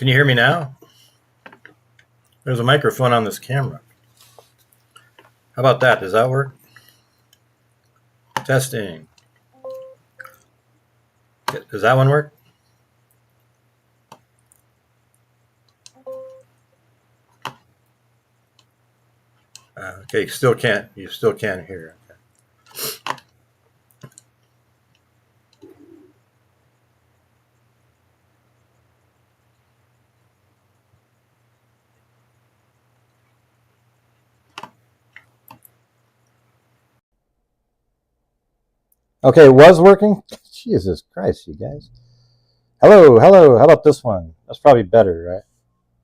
Can you hear me now? There's a microphone on this camera. How about that? Does that work? Testing. Does that one work? Okay, you still can't hear. Okay, it was working? Jesus Christ, you guys. Hello. How about this one? That's probably better, right?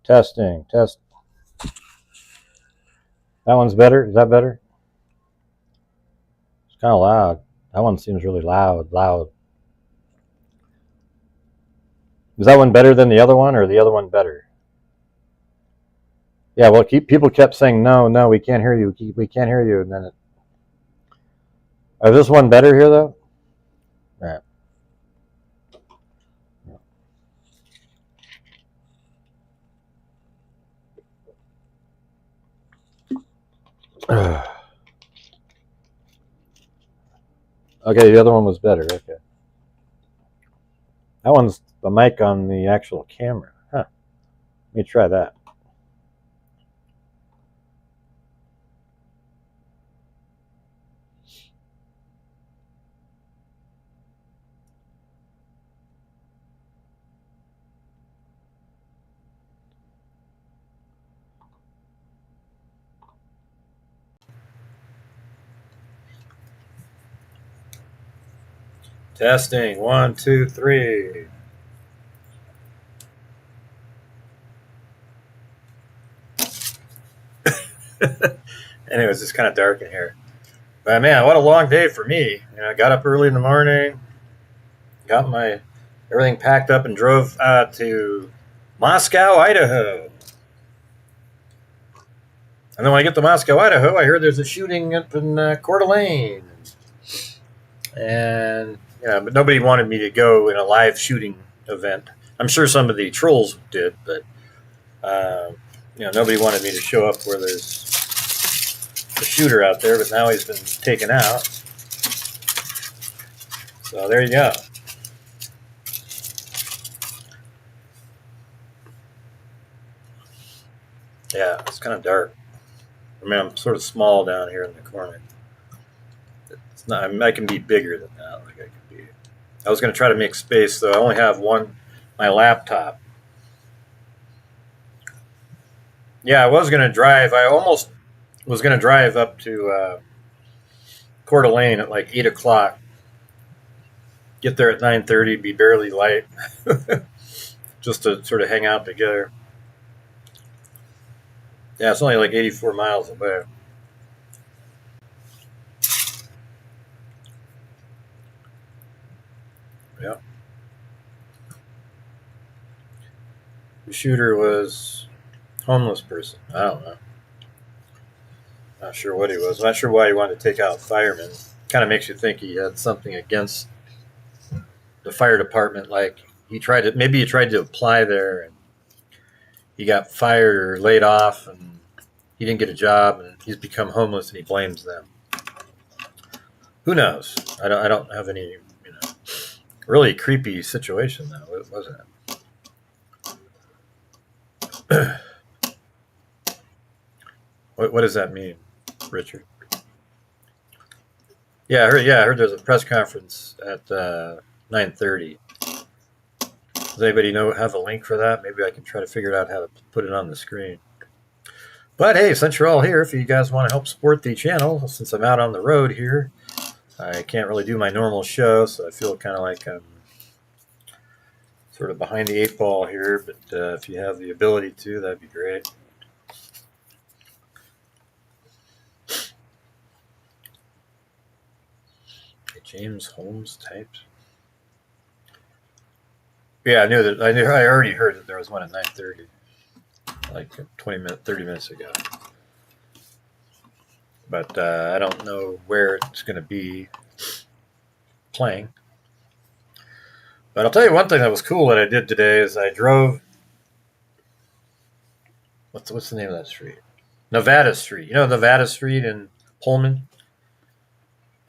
Testing. That one's better? Is that better? It's kind of loud. That one seems really loud. Is that one better than the other one, or the other one better? Yeah, well, people kept saying, no, we can't hear you. We can't hear you. And then is this one better here, though? All right. Okay, the other one was better. Okay. That one's the mic on the actual camera. Huh. Let me try that. Testing. 1, 2, 3. Anyways, it's kind of dark in here. But man, what a long day for me. I got up early in the morning, got my everything packed up, and drove to Moscow, Idaho. And then when I get to Moscow, Idaho, I heard there's a shooting up in Coeur d'Alene. And but nobody wanted me to go in a live shooting event. I'm sure some of the trolls did, but nobody wanted me to show up where there's a shooter out there. But now he's been taken out. So there you go. Yeah, it's kind of dark. I mean, I'm sort of small down here in the corner. It's not. I can be bigger than that. Like I could be. I was going to try to make space, though. I only have my laptop. Yeah, I was going to drive. I almost was going to drive up to Coeur d'Alene at like 8 o'clock. Get there at 9:30, be barely light, just to sort of hang out together. Yeah, it's only like 84 miles away. Yeah. The shooter was a homeless person. I don't know. Not sure what he was. Not sure why he wanted to take out firemen. Kind of makes you think he had something against the fire department. Like maybe he tried to apply there and he got fired or laid off and he didn't get a job and he's become homeless and he blames them. Who knows? I don't have any, really creepy situation though, wasn't it? What does that mean, Richard? Yeah, I heard there's a press conference at 9:30. Does anybody have a link for that? Maybe I can try to figure out how to put it on the screen. But hey, since you're all here, if you guys want to help support the channel, since I'm out on the road here, I can't really do my normal show, so I feel kind of like I'm sort of behind the 8 ball here. But if you have the ability to, that'd be great. James Holmes typed. Yeah, I already heard that there was one at 9:30, like 30 minutes ago. But I don't know where it's going to be playing. But I'll tell you one thing that was cool that I did today is I drove what's the name of that street? Nevada Street. You know Nevada Street in Pullman?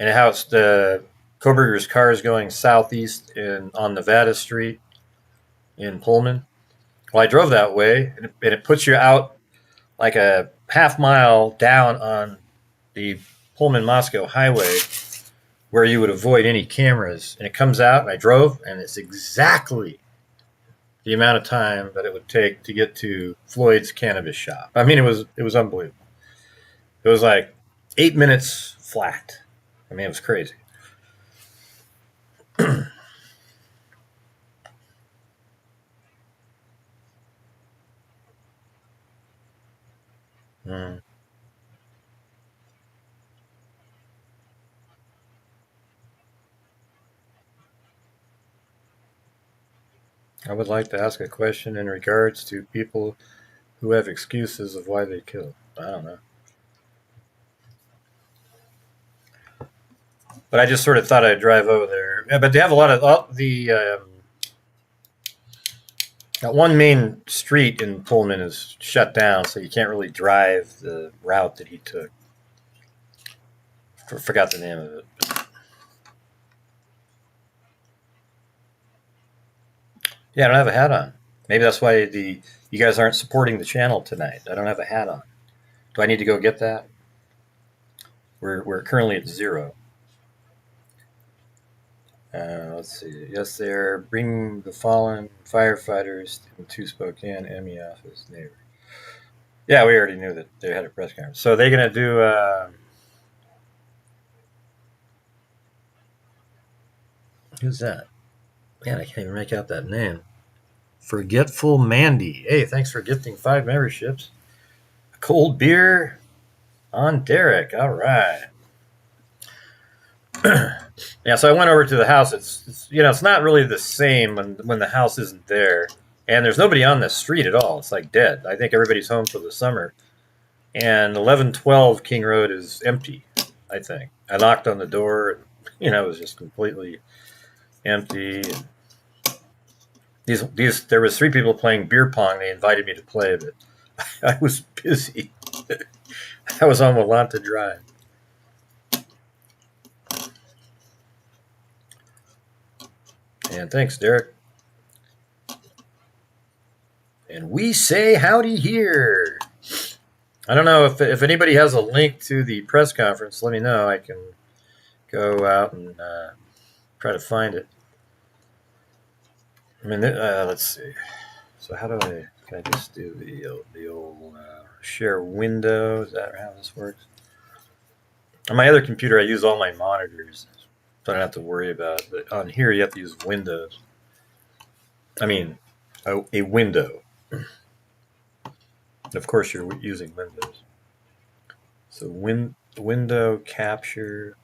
And how it's the Koberger's car is going southeast on Nevada Street in Pullman. Well, I drove that way, and it puts you out like a half mile down on the Pullman-Moscow highway where you would avoid any cameras. And it comes out, and I drove, and it's exactly the amount of time that it would take to get to Floyd's cannabis shop. I mean, it was unbelievable. It was like 8 minutes flat. I mean, it was crazy. Mm. I would like to ask a question in regards to people who have excuses of why they kill. I don't know. But I just sort of thought I'd drive over there. Yeah, but they have a lot of that one main street in Pullman is shut down, so you can't really drive the route that he took. Forgot the name of it. Yeah, I don't have a hat on. Maybe that's why you guys aren't supporting the channel tonight. I don't have a hat on. Do I need to go get that? We're currently at 0. Let's see. Yes, they're bringing the fallen firefighters to Spokane Emmy office neighbor. Yeah, we already knew that they had a press conference. So they're going to do... who's that? Man, I can't even make out that name. Forgetful Mandy. Hey, thanks for gifting 5 memberships. A cold beer on Derek. All right. Yeah, so I went over to the house. It's it's not really the same when the house isn't there, and there's nobody on the street at all. It's like dead. I think everybody's home for the summer, and 1112 King Road is empty. I think I knocked on the door, and it was just completely empty. And there was 3 people playing beer pong. They invited me to play, but I was busy. I was on Walanta Drive. And thanks, Derek. And we say howdy here. I don't know if anybody has a link to the press conference. Let me know. I can go out and try to find it. I mean, let's see. So can I just do the old share window? Is that how this works? On my other computer, I use all my monitors, so I don't have to worry about it. But on here, you have to use Windows. I mean, a window. Of course, you're using Windows. So window capture.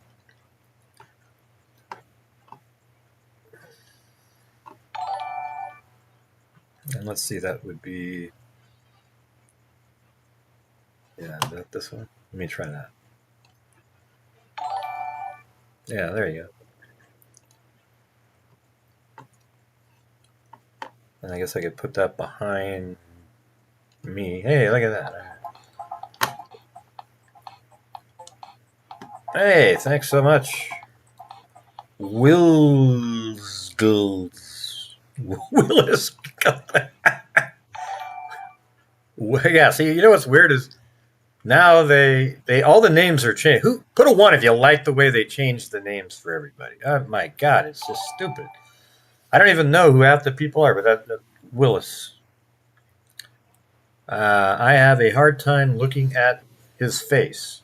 And let's see, that would be, yeah, is that this one? Let me try that. Yeah, there you go. And I guess I could put that behind me. Hey, look at that. Hey, thanks so much. Willis. Yeah, see, you know what's weird is now they all the names are changed. Who put a 1 if you like the way they changed the names for everybody? Oh my God, it's just stupid. I don't even know who half the people are, but that Willis. I have a hard time looking at his face.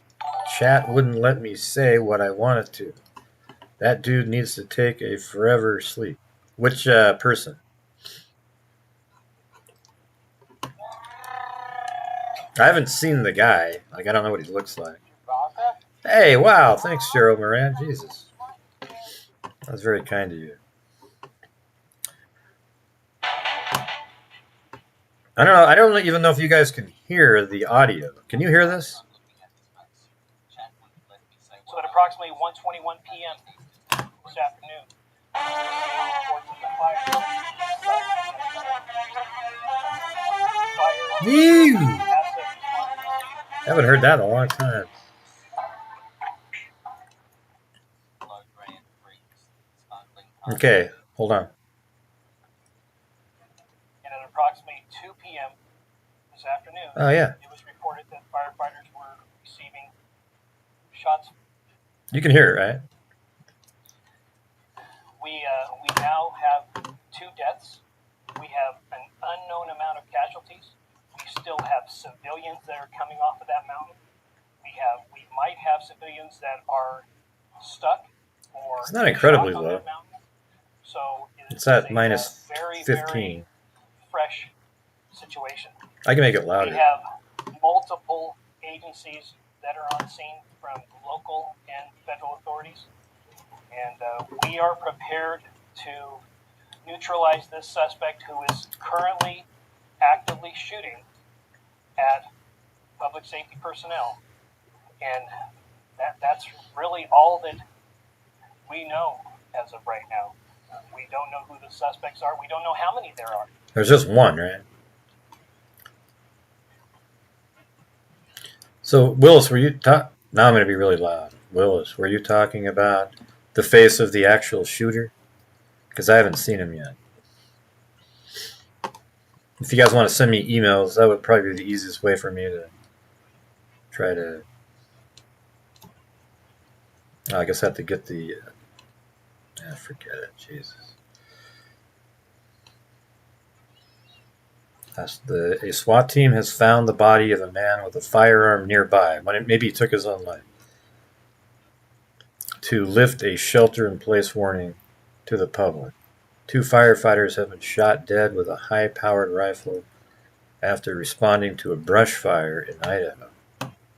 Chat wouldn't let me say what I wanted to. That dude needs to take a forever sleep. Which person? I haven't seen the guy. Like, I don't know what he looks like. Hey, wow. Thanks, Cheryl Moran. Jesus. That was very kind of you. I don't know. I don't even know if you guys can hear the audio. Can you hear this? So at approximately 1:21 p.m. this afternoon, Ew. Haven't heard that in a long time. Okay, hold on. And at approximately 2 p.m. this afternoon, Oh, yeah. it was reported that firefighters were receiving shots. You can hear it, right? We now have 2 deaths. We have an unknown amount of casualties. We still have civilians that are coming off of that mountain. We might have civilians that are stuck or it's not incredibly shot on low. that mountain. So It's at a minus very, 15. very fresh situation. I can make it louder. We have multiple agencies that are on scene from local and federal authorities. And we are prepared to neutralize this suspect who is currently actively shooting at public safety personnel. And that's really all that we know as of right now. We don't know who the suspects are. We don't know how many there are. There's just one, right? So, Willis, were you now I'm going to be really loud. Willis, were you talking about the face of the actual shooter? Because I haven't seen him yet. If you guys want to send me emails, that would probably be the easiest way for me to try to... I guess I have to get the... forget it. Jesus. A SWAT team has found the body of a man with a firearm nearby. Maybe he took his own life. To lift a shelter-in-place warning to the public. 2 firefighters have been shot dead with a high-powered rifle after responding to a brush fire in Idaho,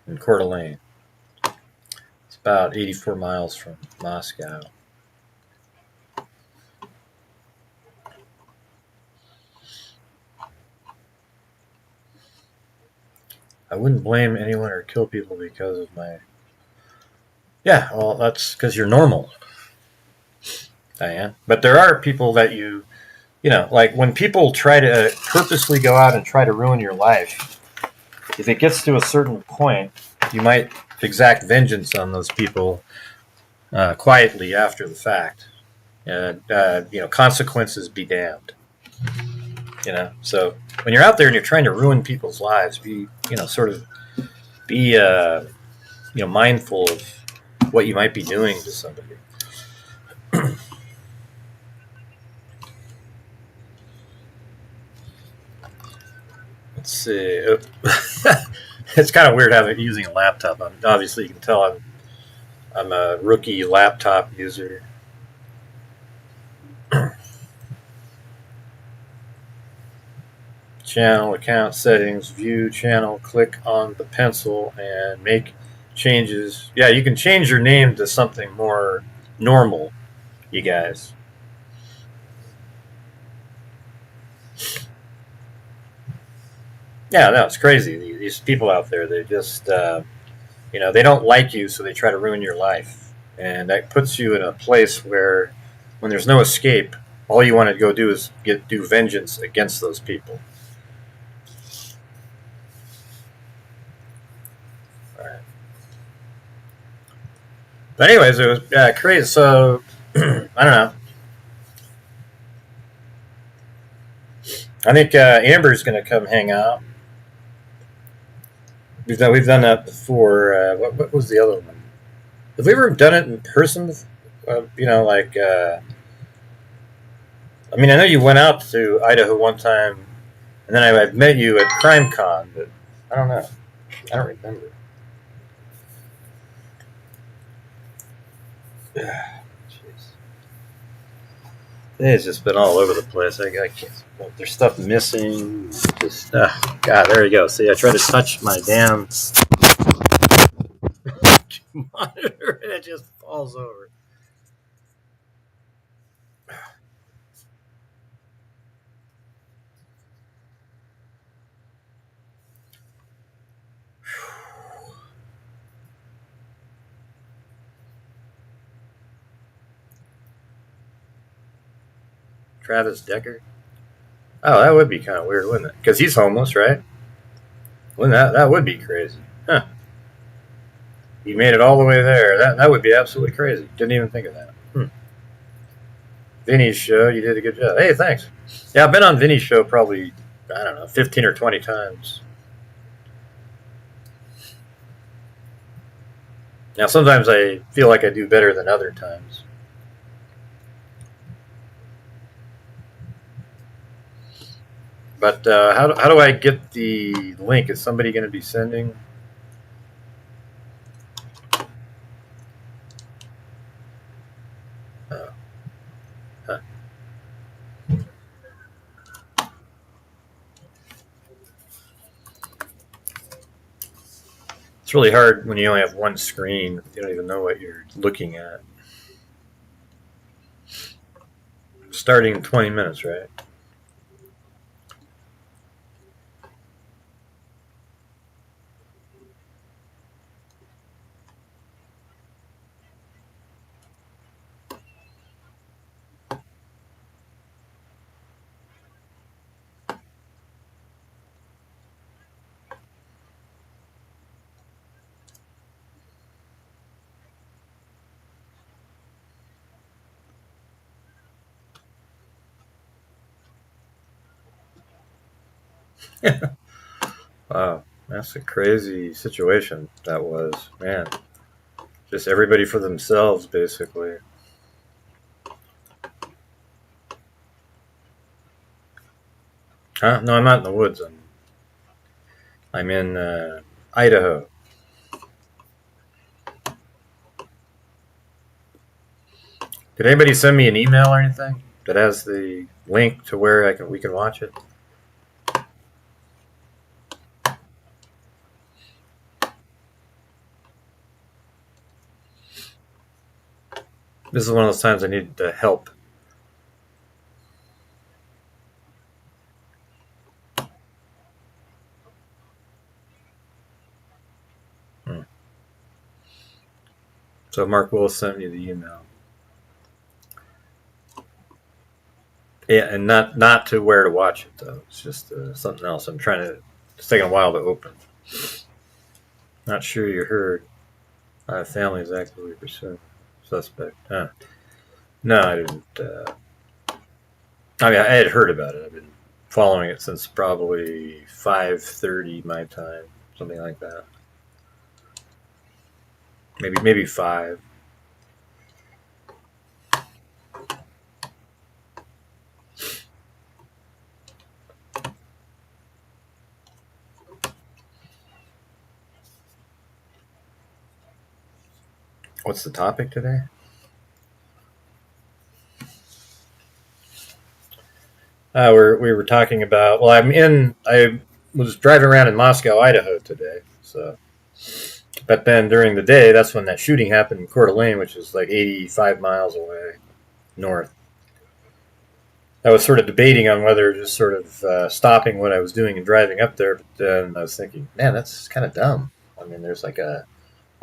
in Coeur d'Alene. It's about 84 miles from Moscow. I wouldn't blame anyone or kill people because of my... Yeah, well, that's because you're normal, Diane. But there are people that you know, like when people try to purposely go out and try to ruin your life, if it gets to a certain point, you might exact vengeance on those people quietly after the fact. And, consequences be damned. So when you're out there and you're trying to ruin people's lives, be mindful of what you might be doing to somebody. Let's see. It's kind of weird using a laptop. Obviously, you can tell I'm a rookie laptop user. Channel account settings, view channel, click on the pencil and make changes. Yeah, you can change your name to something more normal, you guys. Yeah, no, it's crazy. These people out there, they just, they don't like you, so they try to ruin your life. And that puts you in a place where when there's no escape, all you want to go do is do vengeance against those people. But anyways, it was crazy. So, I don't know. I think Amber's going to come hang out. We've done that before. What was the other one? Have we ever done it in person? I know you went out to Idaho one time, and then I've met you at CrimeCon, but I don't know. I don't remember. Jeez. It's just been all over the place. I can't. There's stuff missing. God, there you go. See, I try to touch my damn monitor, and it just falls over. Travis Decker? Oh, that would be kind of weird, wouldn't it? Because he's homeless, right? Wouldn't that would be crazy. Huh. You made it all the way there. That would be absolutely crazy. Didn't even think of that. Vinny's show, you did a good job. Hey, thanks. Yeah, I've been on Vinny's show probably, I don't know, 15 or 20 times. Now, sometimes I feel like I do better than other times. But how do I get the link? Is somebody going to be sending? Huh. It's really hard when you only have one screen. You don't even know what you're looking at. Starting in 20 minutes, right? Wow, that's a crazy situation that was. Man, just everybody for themselves, basically. Huh? No, I'm not in the woods. I'm in Idaho. Did anybody send me an email or anything that has the link to where we can watch it? This is one of those times I need help. So Mark Willis sent me the email. Yeah, and not to where to watch it though. It's just something else. I'm trying to. It's taking a while to open. Not sure you heard. Family is actively pursuing suspect. No, I didn't. I mean, I had heard about it. I've been following it since probably 5:30 my time, something like that. Maybe 5. What's the topic today? We were talking about. Well, I was driving around in Moscow, Idaho today. So, but then during the day, that's when that shooting happened in Coeur d'Alene, which is like 85 miles away north. I was sort of debating on whether just sort of stopping what I was doing and driving up there. But then I was thinking, man, that's kind of dumb. I mean, there's like a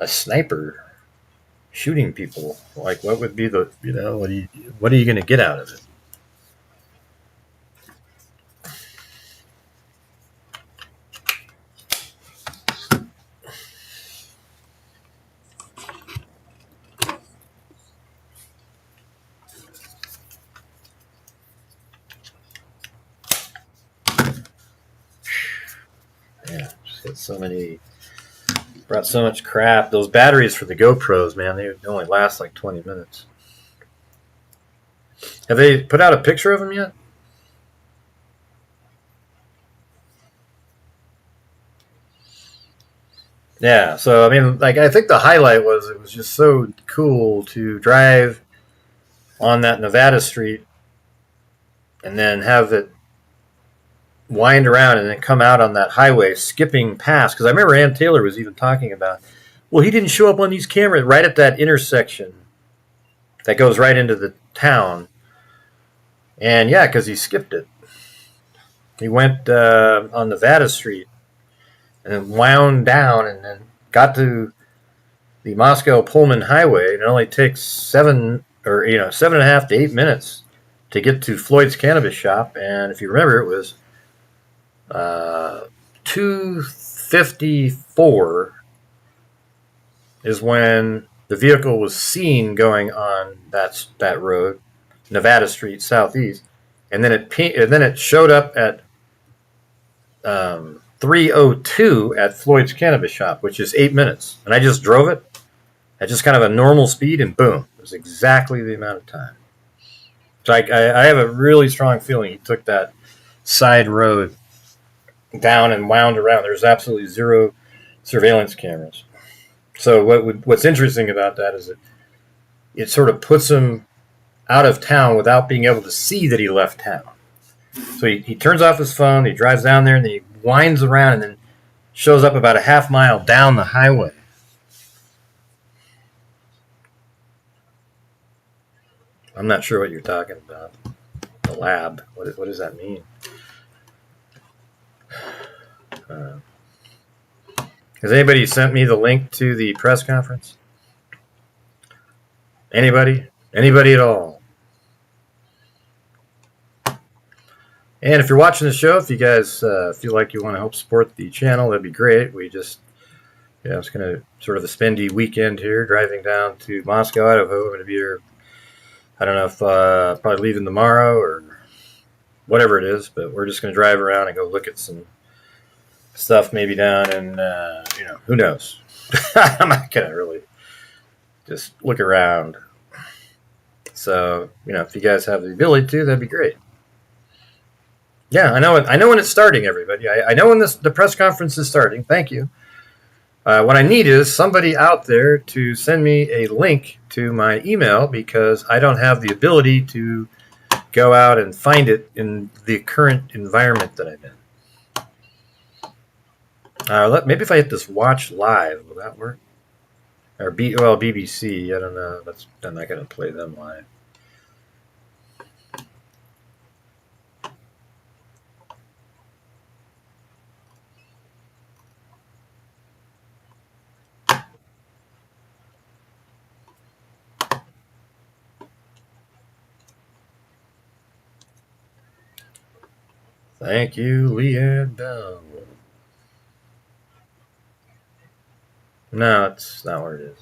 sniper shooting people. Like, what would be the what are you going to get out of it? Yeah, just got so many. Brought so much crap. Those batteries for the GoPros, man, they only last like 20 minutes. Have they put out a picture of them yet? Yeah, so I mean, like, I think the highlight was it was just so cool to drive on that Nevada street and then have it wind around and then come out on that highway, skipping past. Because I remember Ann Taylor was even talking about, well, he didn't show up on these cameras right at that intersection that goes right into the town. And yeah, because he skipped it. He went on Nevada Street and then wound down and then got to the Moscow Pullman Highway. It only takes 7.5 to 8 minutes to get to Floyd's Cannabis Shop. And if you remember, it was 2 54 is when the vehicle was seen going on that road, Nevada Street Southeast, and then it showed up at 3:02 at Floyd's Cannabis Shop, which is 8 minutes, and I just drove it at just kind of a normal speed, and boom, it was exactly the amount of time. So I have a really strong feeling he took that side road down and wound around. There's absolutely zero surveillance cameras. So what's interesting about that is it sort of puts him out of town without being able to see that he left town. So he turns off his phone, he drives down there, and then he winds around and then shows up about a half mile down the highway. I'm not sure what you're talking about. The lab. What does that mean? Has anybody sent me the link to the press conference? Anybody? Anybody at all? And if you're watching the show, if you guys feel like you want to help support the channel, that'd be great. We just, it's going to sort of a spendy weekend here, driving down to Moscow, Idaho. I'm going to be here, I don't know if probably leaving tomorrow or whatever it is, but we're just going to drive around and go look at some stuff maybe down in, who knows. I'm not going to really just look around. So, if you guys have the ability to, that'd be great. Yeah, I know when it's starting, everybody. I know when the press conference is starting. Thank you. What I need is somebody out there to send me a link to my email because I don't have the ability to go out and find it in the current environment that I'm in. Maybe if I hit this watch live, will that work? Or BBC, I don't know. I'm not going to play them live. Thank you, Leanne Bell. No, it's not where it is.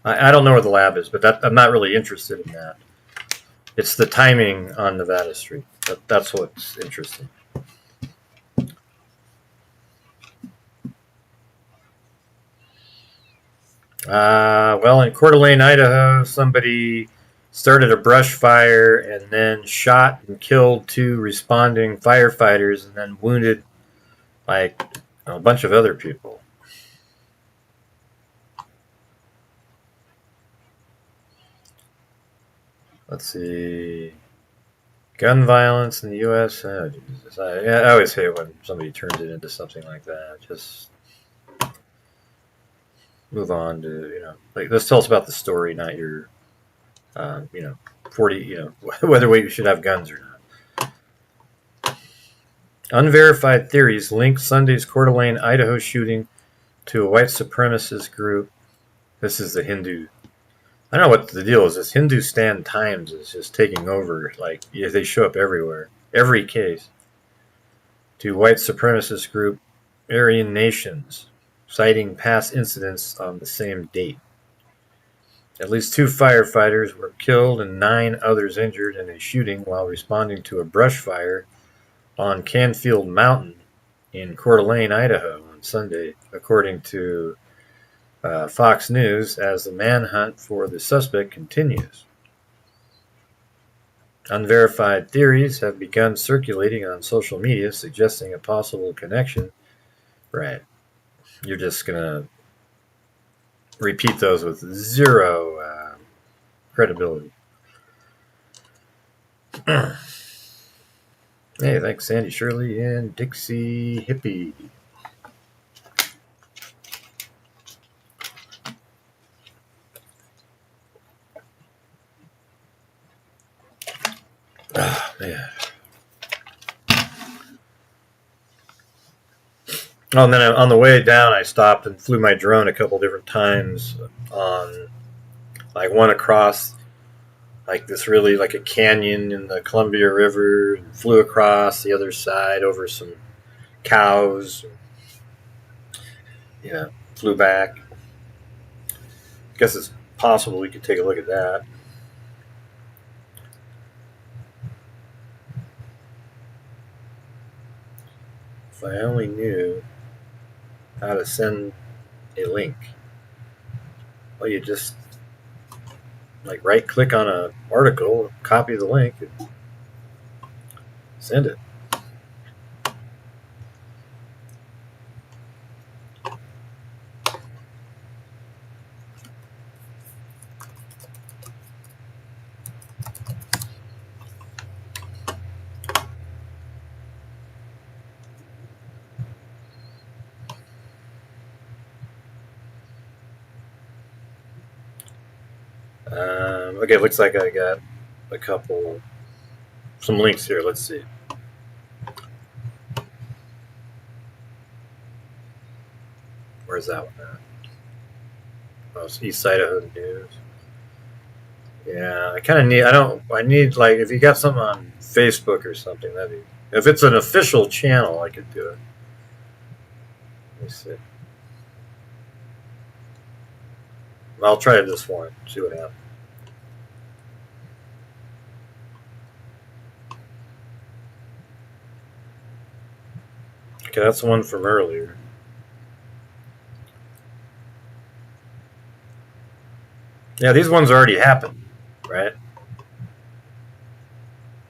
I don't know where the lab is, but I'm not really interested in that. It's the timing on Nevada Street. That's what's interesting. Well, in Coeur d'Alene, Idaho, somebody started a brush fire and then shot and killed 2 responding firefighters and then wounded like a bunch of other people. Let's see. Gun violence in the U.S. Oh, Jesus. I always hate when somebody turns it into something like that. Just move on to, let's tell us about the story, not your, 40, whether we should have guns or not. Unverified theories link Sunday's Coeur d'Alene, Idaho shooting to a white supremacist group. This is the Hindu. I don't know what the deal is. This Hindustan Times is just taking over. They show up everywhere. Every case. To white supremacist group Aryan Nations, citing past incidents on the same date. At least 2 firefighters were killed and 9 others injured in a shooting while responding to a brush fire on Canfield Mountain in Coeur d'Alene, Idaho on Sunday, according to Fox News, as the manhunt for the suspect continues. Unverified theories have begun circulating on social media suggesting a possible connection. Right. You're just going to repeat those with zero credibility. Hey, thanks, Sandy Shirley and Dixie Hippie. Oh, man. Oh, and then on the way down, I stopped and flew my drone a couple different times on, one across, this really, a canyon in the Columbia River, and flew across the other side over some cows. flew back. I guess it's possible we could take a look at that. If I only knew how to send a link. Well, you just like right click on an article, copy the link, and send it. Okay, looks like I got some links here. Let's see. Where's that one at? Oh, it's East Idaho News. Yeah, I kind of need. I need like if you got something on Facebook or something. If it's an official channel, I could do it. Let me see. I'll try this one. See what happens. Okay, that's the one from earlier. Yeah, these ones already happened, right?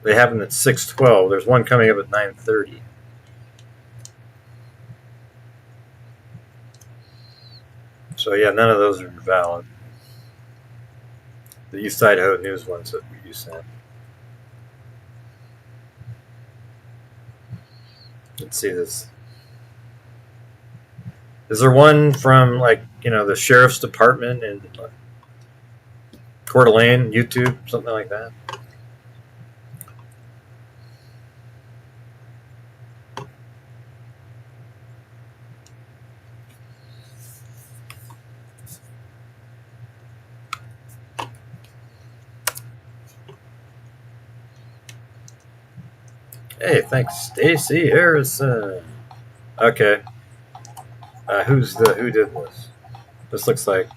They happened at 6:12. There's one coming up at 9:30. So yeah, none of those are valid. The East Idaho News ones that you sent. Let's see this. Is there one from the sheriff's department in Coeur d'Alene, YouTube, something like that? Hey, thanks, Stacy Harrison. Okay. Who did this? This looks like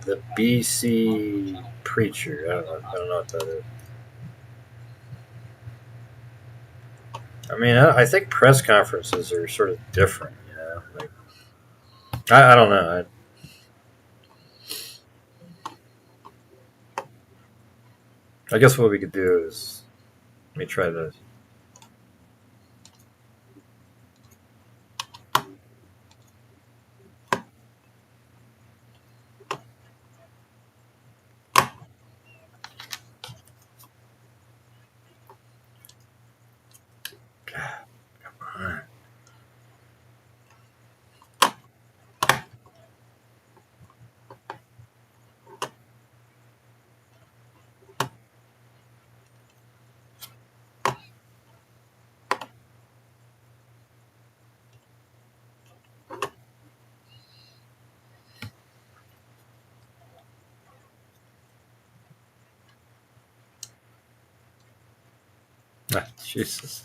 the BC Preacher. I don't know what that is. I mean, I think press conferences are sort of different, you know. Like, I don't know. I guess what we could do is let me try this. Jesus.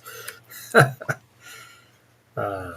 Man.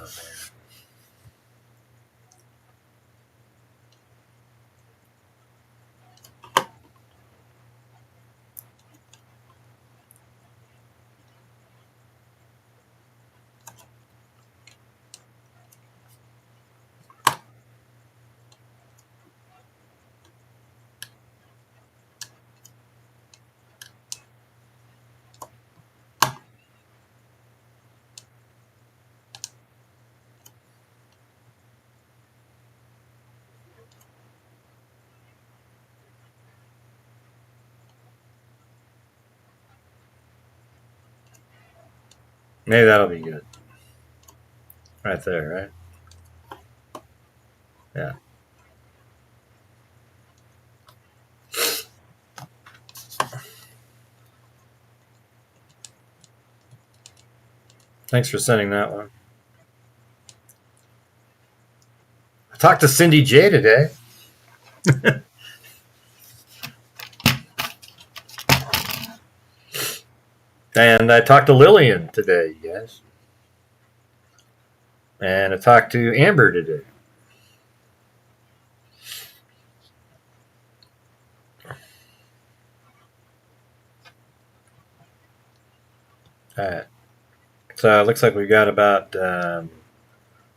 Maybe that'll be good. Right there, right? Yeah. Thanks for sending that one. I talked to Cindy J today. And I talked to Lillian today, you guys. and I talked to Amber today. All right. So it looks like we've got about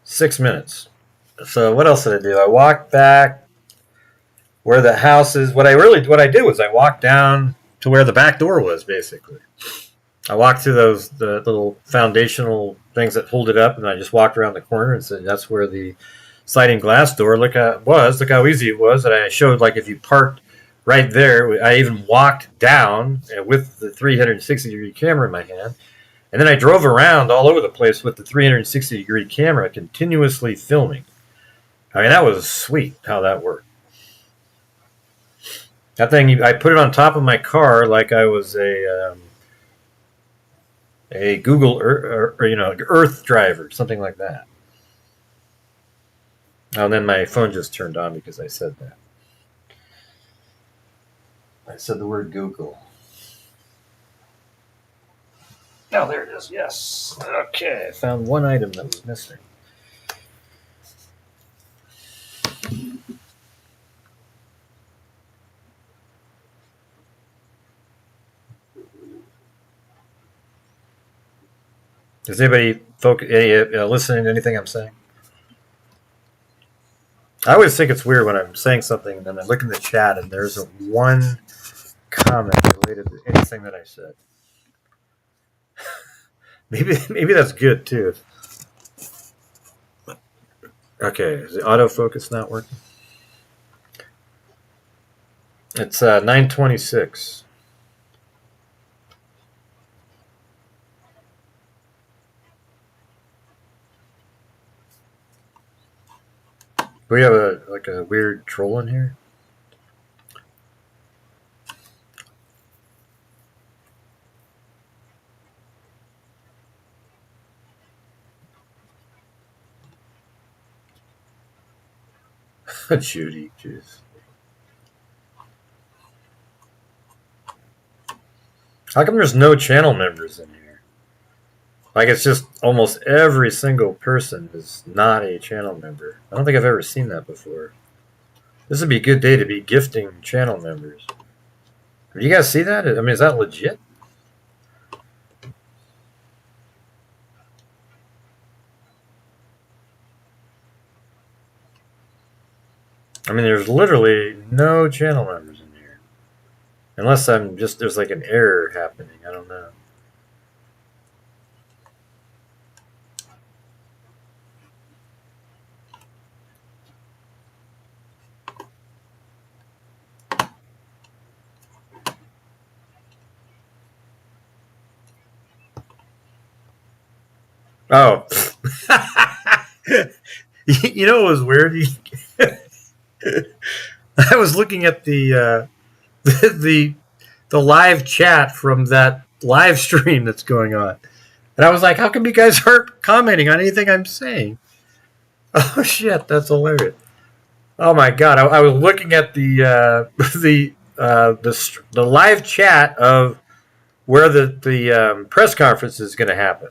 6 minutes. So what else did I do? I walked back where the house is. What I did was I walked down to where the back door was, basically. I walked through the little foundational things that hold it up, and I just walked around the corner and said that's where the sliding glass door look how easy it was. And I showed, like, if you parked right there, I even walked down with the 360-degree camera in my hand. And then I drove around all over the place with the 360-degree camera continuously filming. I mean, that was sweet how that worked. That thing, I put it on top of my car like I was a Google Earth driver, something like that. Oh, and then my phone just turned on because I said that. I said the word Google. Oh, there it is. Yes. Okay. I found one item that was missing. Does anybody listening to anything I'm saying? I always think it's weird when I'm saying something and then I look in the chat and there's one comment related to anything that I said. Maybe that's good too. Okay, is the autofocus not working? It's 9:26. We have a weird troll in here. Judy, jeez. How come there's no channel members in here? Like, it's just almost every single person is not a channel member. I don't think I've ever seen that before. This would be a good day to be gifting channel members. Do you guys see that? I mean, is that legit? I mean, there's literally no channel members in here. Unless there's like an error happening. I don't know. Oh. You know what was weird? I was looking at the live chat from that live stream that's going on. And I was like, how come you guys aren't commenting on anything I'm saying? Oh, shit, that's hilarious. Oh, my God. I was looking at the live chat of where the press conference is going to happen.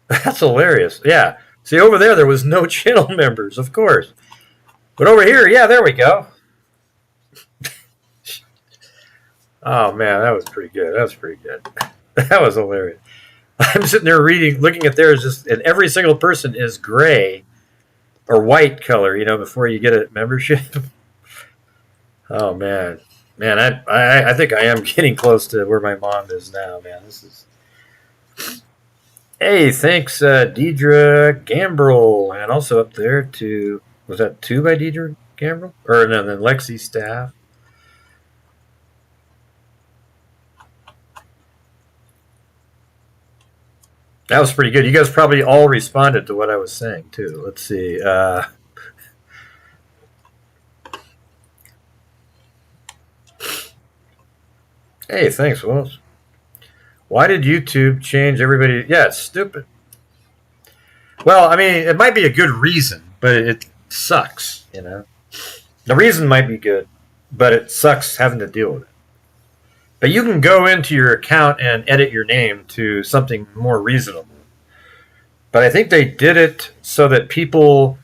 That's hilarious. Yeah. See, over there was no channel members, of course. But over here, yeah, there we go. Oh, man, that was pretty good. That was hilarious. I'm sitting there looking at theirs, and every single person is gray or white color, before you get a membership. Oh, man. Man, I think I am getting close to where my mom is now, man. This is... Hey, thanks, Deidre Gambrel, and also up there to... Was that 2 by Deidre Gambrel? Or no, then Lexi Staff. That was pretty good. You guys probably all responded to what I was saying, too. Let's see. Hey, thanks, Willis. Why did YouTube change everybody? Yeah, it's stupid. Well, I mean, it might be a good reason, but it sucks, The reason might be good, but it sucks having to deal with it. But you can go into your account and edit your name to something more reasonable. But I think they did it so that people.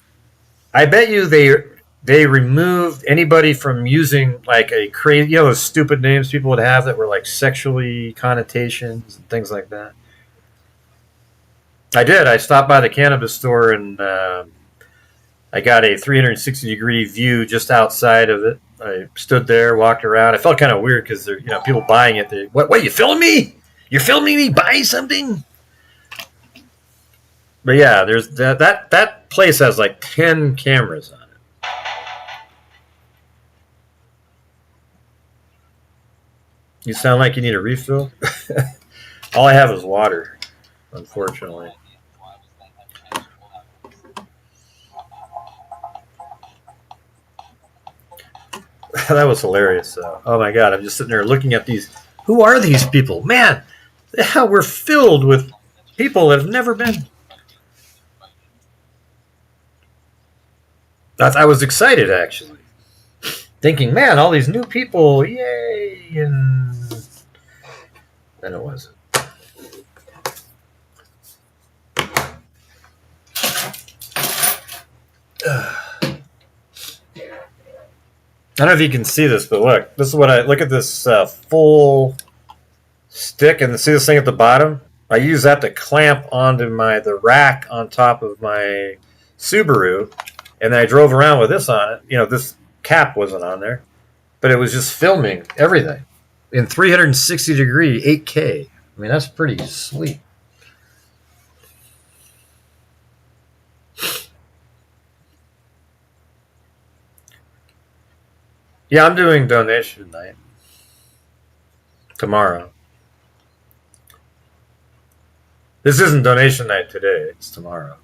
I bet you they removed anybody from using like a crazy, those stupid names people would have that were like sexually connotations and things like that. I did. I stopped by the cannabis store and I got a 360-degree view just outside of it. I stood there, walked around. I felt kind of weird because there, people buying it. What? You filming me? You're filming me buying something? But yeah, there's that place has like 10 cameras on it. You sound like you need a refill. All I have is water, unfortunately. That was hilarious. Oh my god, I'm just sitting there looking at these. Who are these people? Man, we're filled with people that have never been. I was excited, actually. Thinking, man, all these new people, yay! And then it wasn't. I don't know if you can see this, but look. This is what look at this full stick, and see this thing at the bottom? I use that to clamp onto the rack on top of my Subaru, and then I drove around with this on it. This cap wasn't on there, but it was just filming everything in 360-degree 8K. I mean, that's pretty sweet. Yeah, I'm doing donation night tomorrow. This isn't donation night today. It's tomorrow.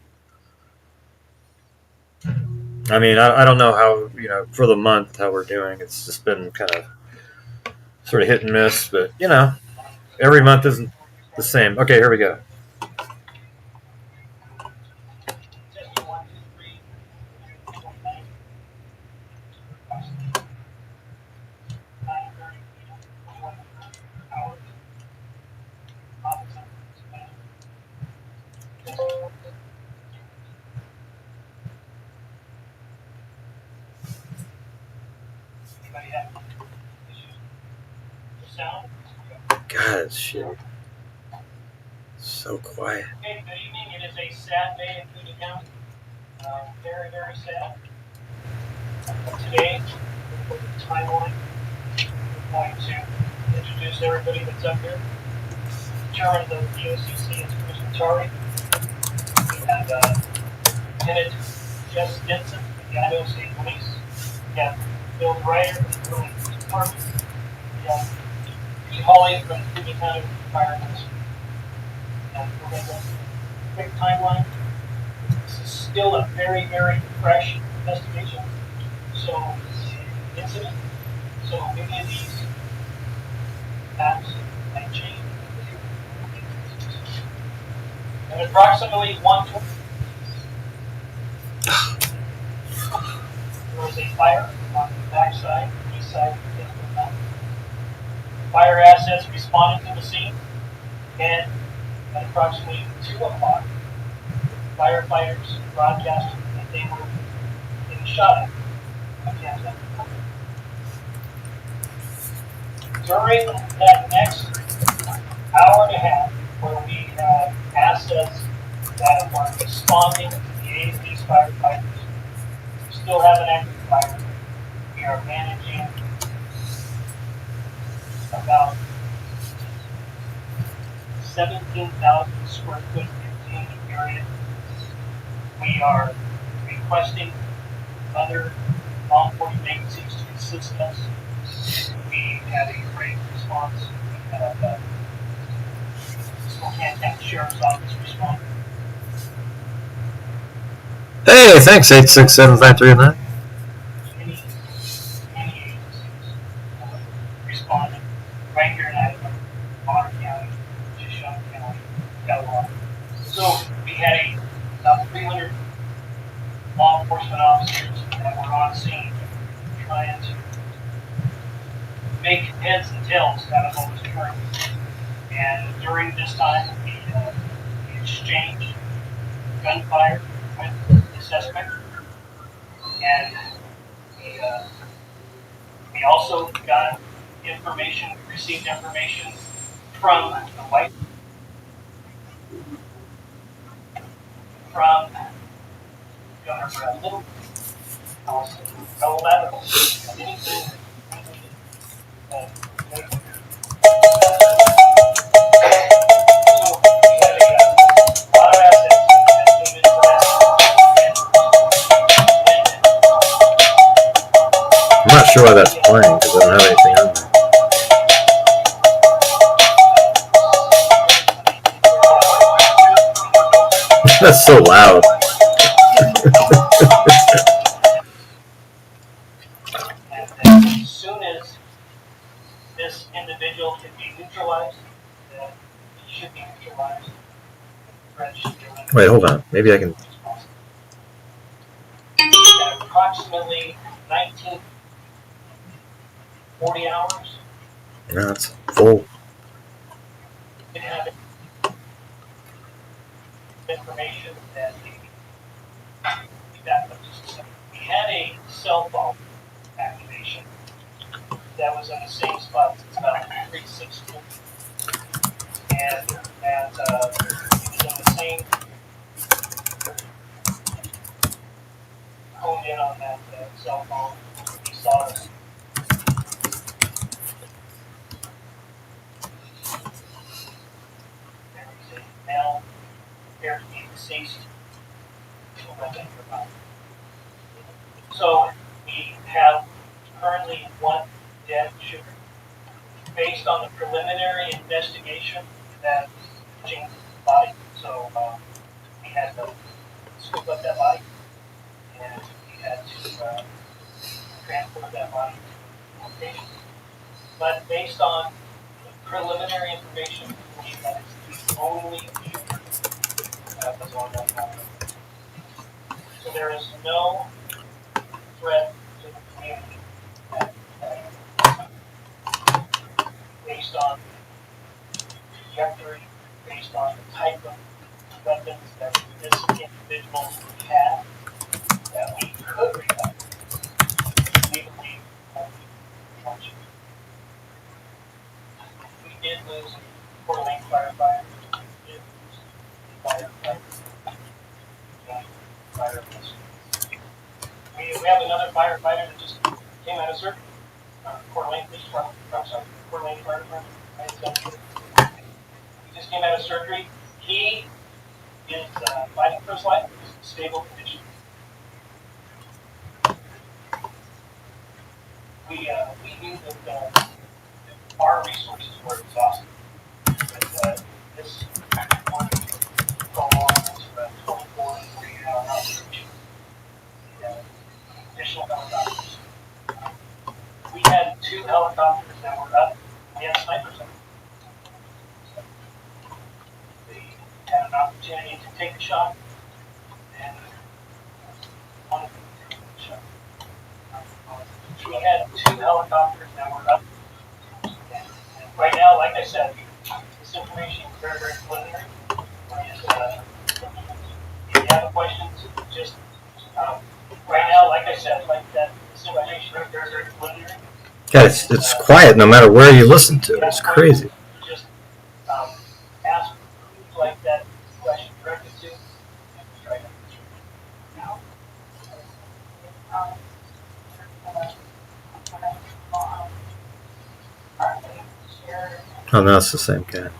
I mean, I don't know how, for the month, how we're doing. It's just been kind of sort of hit and miss, but, every month isn't the same. Okay, here we go. God, shit. So quiet. Okay, good evening. It is a sad day in Cooney County. Very, very sad. Today, for the timeline, I'm going to introduce everybody that's up here. Chairman of the DOCC is Commissioner Tari. We have Lieutenant Jess Denson of the Idaho State Police. We have Bill Ryder from the Police Department. We have Pete Hawley from the Cooney County Fire Ministry. And we're going to go through a quick timeline. This is still a very, very fresh investigation. So, incident. So, many of these facts might change. At approximately 1:20, there was a fire on the backside, east side of the mountain. Fire assets responded to the scene, and at approximately 2 o'clock, firefighters broadcasted that they were being shot at. During that next hour and a half, where we have assets that are responding to the aid of these firefighters, we still have an active fire. We are managing about 17,000 square foot contained area. We are requesting other law enforcement agencies to assist us. We had a great response. We have Spokane County Sheriff's Office respond. Hey, thanks, 867-539. Many agencies responded right here in Idaho, Bonner County, Shoshone County, Delaware. So we had about 300 law enforcement officers that were on scene trying to make heads and tails out of what was occurring. And during this time, we exchanged gunfire with the suspect, and we also got information, received information from the wife, from Governor Prelude, also Colorado, anything. I'm not sure why that's playing because I don't have anything on there. That's so loud. And as soon as this individual can be neutralized, then he should be neutralized. Wait, hold on. Maybe I can. At approximately 1940 hours. No, it's full. It had information that we had a cell phone activation that was in the same spot. It's about 316, and that it was in the same. Honed in on that cell phone. He saw us. There was a male appeared to be deceased. So we have currently one dead shooter. Based on the preliminary investigation that changed the body, so we had to scoop up that body, and we had to transport that body to location. But based on the preliminary information, we believe that it's the only shooter that was on that body. So there is no threat to the community based on the trajectory, based on the type of weapons that this individual had that we could recover. We believe that we did lose a Coeur d'Alene firefighter. We did lose a firefighter. We have another firefighter that just came out of surgery. Coeur d'Alene Police Department. I'm sorry, Coeur d'Alene Fire Department. He just came out of surgery. He is fighting for his life. He's in stable condition. We knew that our resources were exhausted. But this one prolonged 24 to 48 hour operation. Additional helicopters. We had 2 helicopters that were up. We had snipers up. So they had an opportunity to take a shot, and wanted to take a shot. We had 2 helicopters that were up. And right now, like I said, this information is very, very preliminary. If you have questions, just right now, like I said, like that, this information is very, very preliminary. Yeah, it's quiet no matter where you listen to. It's crazy. Just ask who like that question directed to, and try to answer. Oh, no, it's the same guy.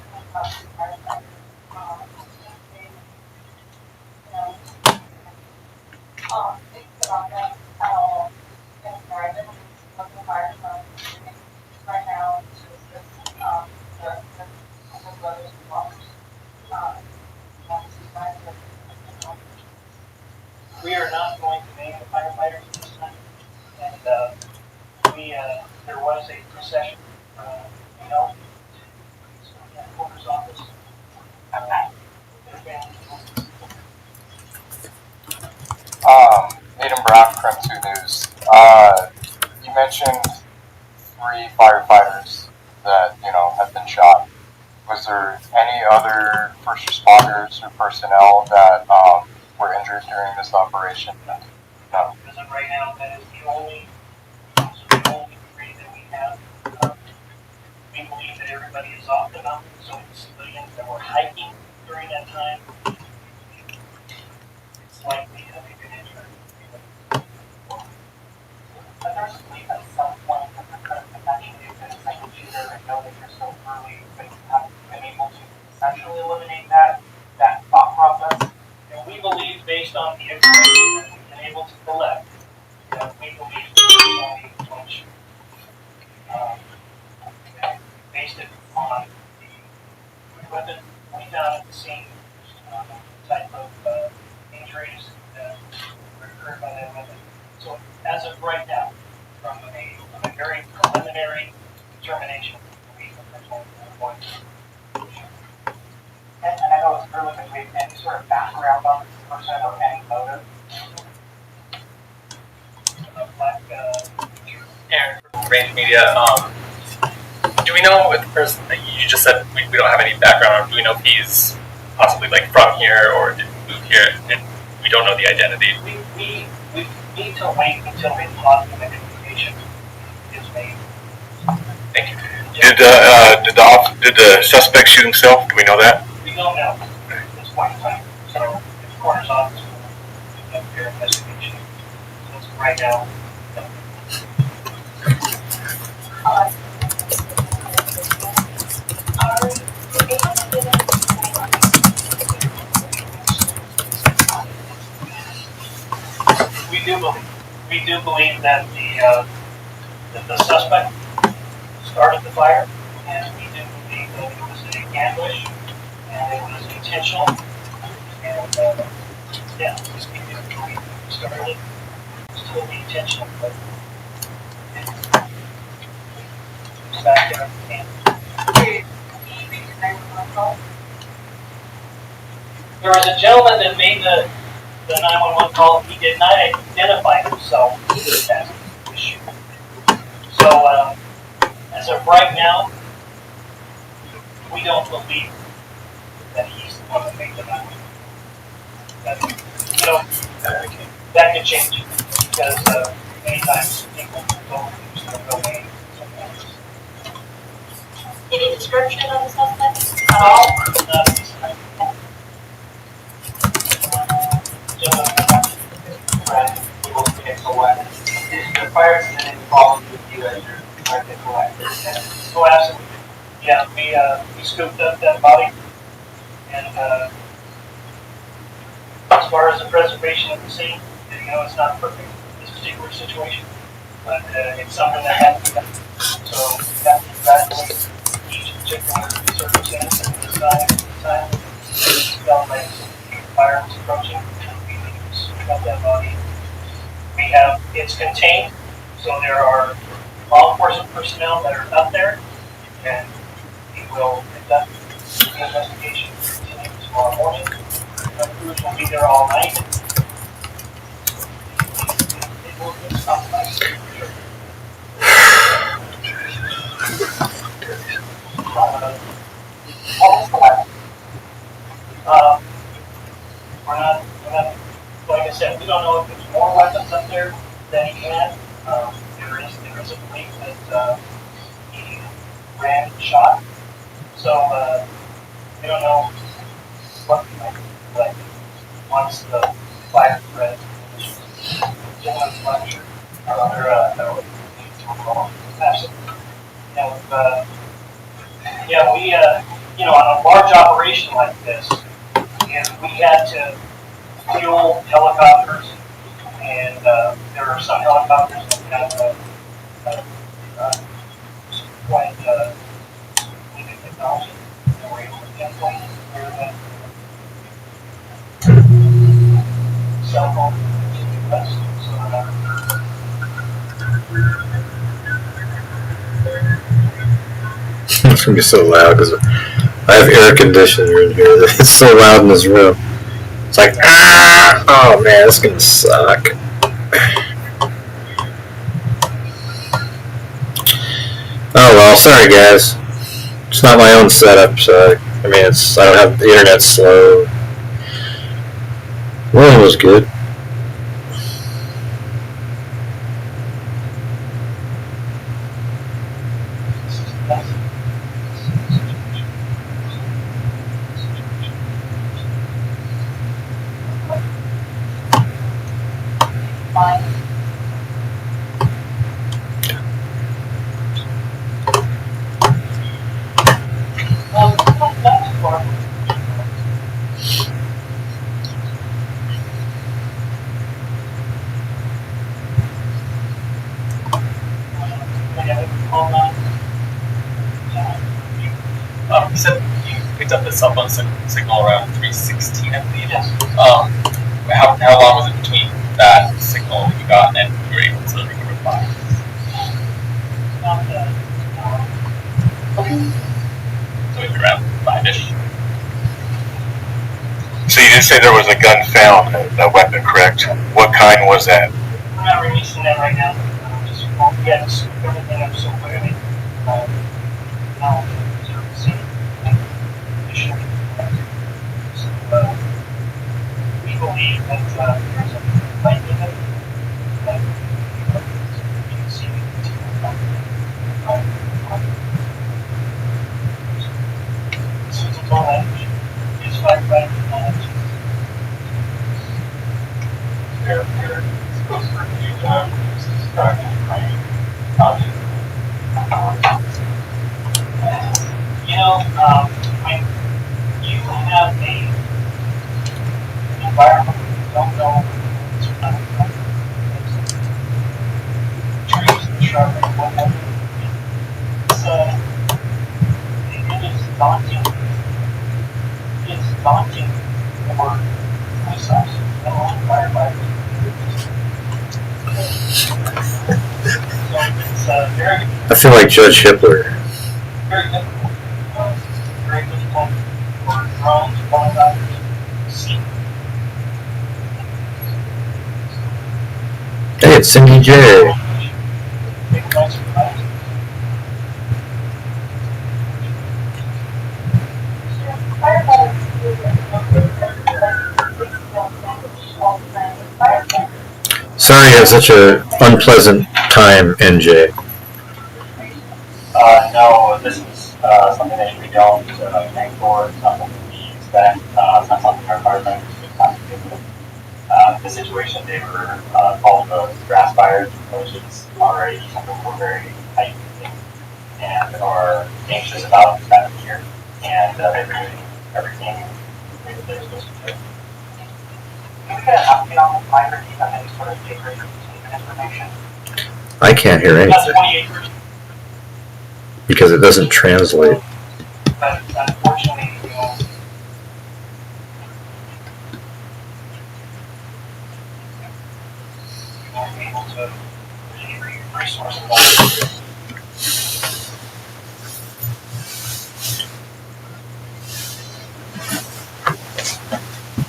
We are not going to name the firefighters this time, and there was a procession held to the headquarters office. Aiden Brock, Crime 2 News. You mentioned 3 firefighters that, have been shot. Was there there any other first responders or personnel that were injured during this operation? No. As of right now, that is the only three that we have. We believe that everybody is off the mountain, so the civilians that were hiking during that time, it's likely that they've been injured. But there's belief at some point that there could have potentially been a second shooter. I know that you're so early, but you haven't been able to essentially eliminate that thought process. And we believe, based on the information that we've been able to collect, that we believe that there's only one shooter. Based it on the weapon we found at the scene, type of injuries that were occurred by that weapon. So as of right now, from a very preliminary determination, we think there's only one. And I know it's early, but we have any sort of background on this person or any motive? Aaron from Range Media. Do we know if the person that you just said we don't have any background on? Do we know if he's possibly like from here or did move here and we don't know the identity? We need to wait until a positive identification is made. Thank you. Did the suspect shoot himself? Do we know that? We don't know at this point in time. So the coroner's office will do their investigation. So right now. We do believe that the suspect started the fire, and we do believe that it was an ambush and it was intentional. And yeah, we do believe it started. It was totally intentional, but it's back there. There was a gentleman that made the 911 call. He did not identify himself as the shooter. So, as of right now, we don't believe that he's the one that made the 911. That could change because many times people don't use their domain. Any description of the suspect? The fire incident involved with you as your target collector. Oh, absolutely. Yeah, we scooped up that body, and as far as the preservation of the scene, it's not perfect in this particular situation, but it's something that has to be done. So we have to evaluate each particular circumstance at this time. Fire was approaching. We scooped up that body. It's contained, so there are law enforcement personnel that are up there, and we will conduct the investigation tomorrow morning. The crews will be there all night. It will be compromised. We're not, like I said, we don't know if there's more weapons up there than he had. There is a belief that he ran and shot. So we don't know what he might do, but once the fire threat gentleman's lecture, we on a large operation like this, and we had to fuel helicopters, and there are some helicopters that have quite limited technology, and we're able to pinpoint where the cell phone is to be placed. It's gonna be so loud because I have air conditioner in here. It's so loud in this room. It's like, oh man, it's gonna suck. Oh well, sorry guys. It's not my own setup, so I mean, I don't have the internet slow. One was good. Fine. That's for You said you picked up the cell phone signal around 3:16, I believe. Yes. How long was it between that signal that you got and you were able to reply? So it was around 5-ish. So you did say there was a gun found, a weapon, correct? What kind was that? We're not releasing that right now. Just won't get everything up so clearly. Now, see, we believe that there's a likelihood that you can see so it's all that is firefighting knowledge. They're supposed to review them, describe the frame, You know, when you have a environment where you don't know what's coming from, trees and shrubbery, whatever, it is daunting. It's daunting for myself, let alone firefighters. So it's very, I feel like Judge Hippler. very difficult. Very difficult for drones, helicopters to see. Hey, it's Cindy J. Big guys are nice. Sorry you have such an unpleasant time, NJ. No, this is something that we don't pay for. It's not something we expect. It's not something our firefighters would have to deal with. The situation, they were called grass fires, which is already something we're very tight and are anxious about this time of year. And they're doing everything that they're supposed to do. Can we get an update on the fire? Do you have any sort of acreage information? I can't hear About anything 20 acres, because it doesn't translate. but unfortunately, you know, we weren't able to put any resources on it.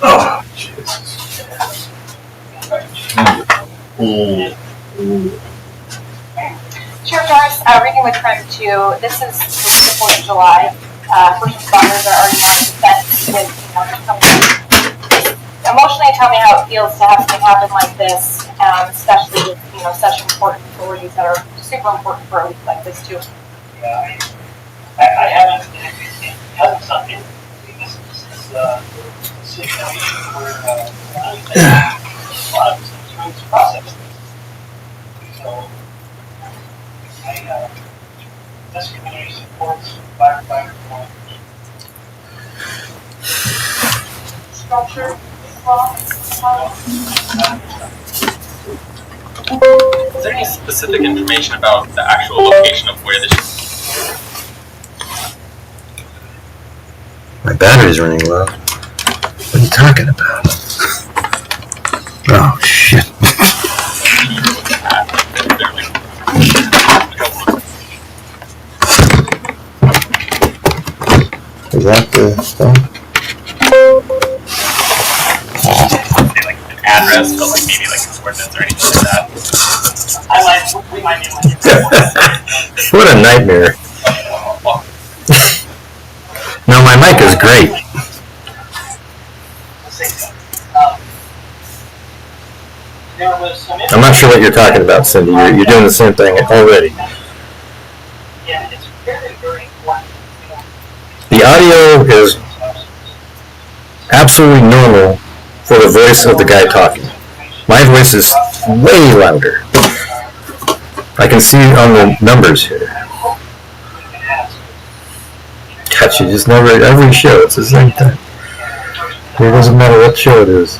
Oh, Jesus. Chair Joyce, reading with CrimeCon, this is the 4th of July. First responders are already on defense with, emotionally tell me how it feels to have something happen like this, especially with, such important authorities that are super important for a week like this too. Yeah, I haven't, it hasn't sunk in. This is a situation where a lot of things through this process. So, this community supports firefighter reform. Structure, law, Is there any specific information about the actual location of where this? My battery's running low. What are you talking about? Oh, shit. Is that the stuff? Say like an address, but like maybe like coordinates or anything like that. We might be able to get that. What a nightmare. No, my My mic is great. I'm not sure what you're talking about, Cindy. You're doing the same thing already. Yeah, it's very, very important. The audio is absolutely normal for the voice of the guy talking. My voice is way louder. I can see on the numbers here. Gosh, you just never, every show it's the same thing. It doesn't matter what show it is.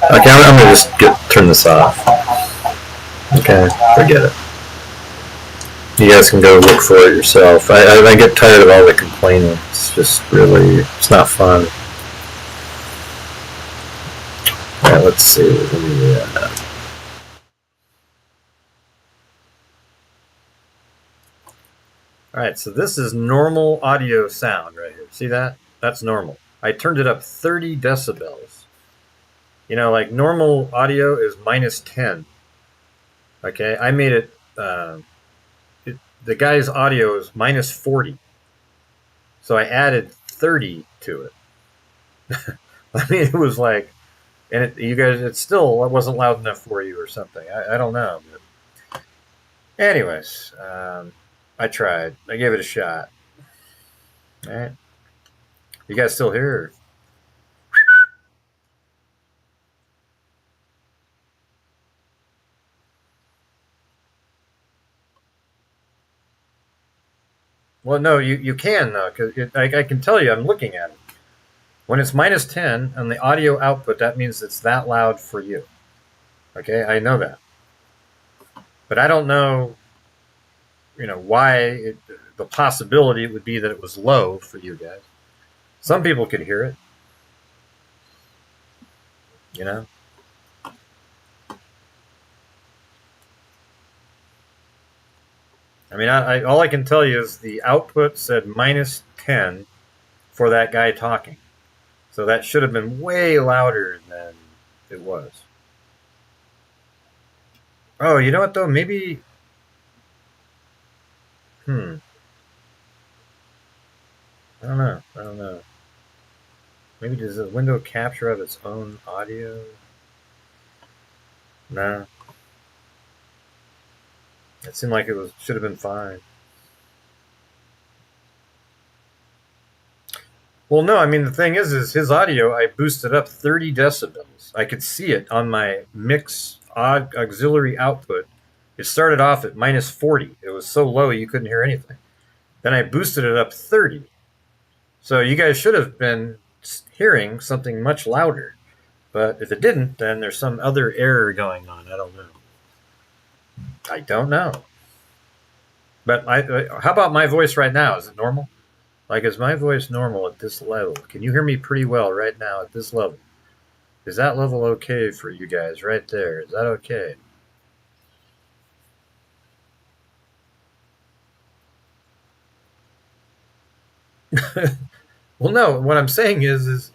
Okay, I'm gonna just turn this off. Okay, forget it. You guys can go look for it yourself. I get tired of all the complaining. It's just really, it's not fun. Alright, let's see. Alright, so this is normal audio sound right here. See that? That's normal. I turned it up 30 decibels. You know, like normal audio is minus 10. Okay, I made it, the guy's audio is minus 40. So I added 30 to it. I mean, it was like, and you guys, it still wasn't loud enough for you or something. I don't know. But anyways, I tried. I gave it a shot. All right. You guys still here? Well, no, you can though, because I can tell you, I'm looking at it. When it's minus 10 on the audio output, that means it's that loud for you. Okay, I know that. But I don't know, you know, why the possibility would be that it was low for you guys. Some people could hear it. You know? I mean, all I can tell you is the output said minus 10 for that guy talking. So that should have been way louder than it was. Oh, you know what though? Maybe... I don't know. Maybe does the window capture of its own audio? No. It seemed like it should have been fine. Well, no, I mean, the thing is his audio, I boosted up 30 decibels. I could see it on my mix auxiliary output. It started off at minus 40. It was so low you couldn't hear anything. Then I boosted it up 30. So you guys should have been hearing something much louder. But if it didn't, then there's some other error going on. I don't know. I don't know. But how about my voice right now? Is it normal? Like, is my voice normal at this level? Can you hear me pretty well right now at this level? Is that level okay for you guys right there? Is that okay? Well, no, what I'm saying is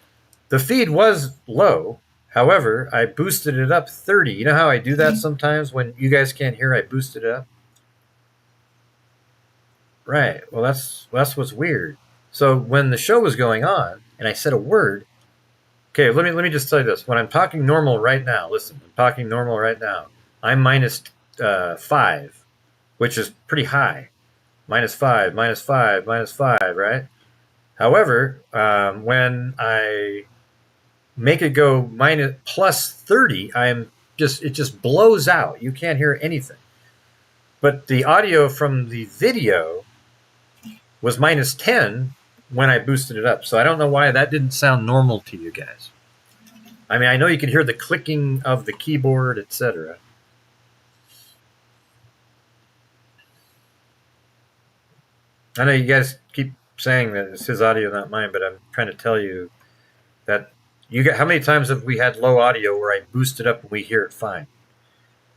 the feed was low. However, I boosted it up 30. You know how I do that sometimes when you guys can't hear, I boosted it up? Right. Well, that's what's weird. So when the show was going on and I said a word, okay, let me just tell you this. When I'm talking normal right now, listen, I'm talking normal right now. I'm minus 5, which is pretty high. Minus 5, minus 5, minus 5, right? However, when I make it go minus plus 30, it just blows out. You can't hear anything. But the audio from the video was minus 10 when I boosted it up. So I don't know why that didn't sound normal to you guys. I mean, I know you can hear the clicking of the keyboard, etc. I know you guys keep saying that it's his audio, not mine, but I'm trying to tell you that you get how many times have we had low audio where I boost it up and we hear it fine?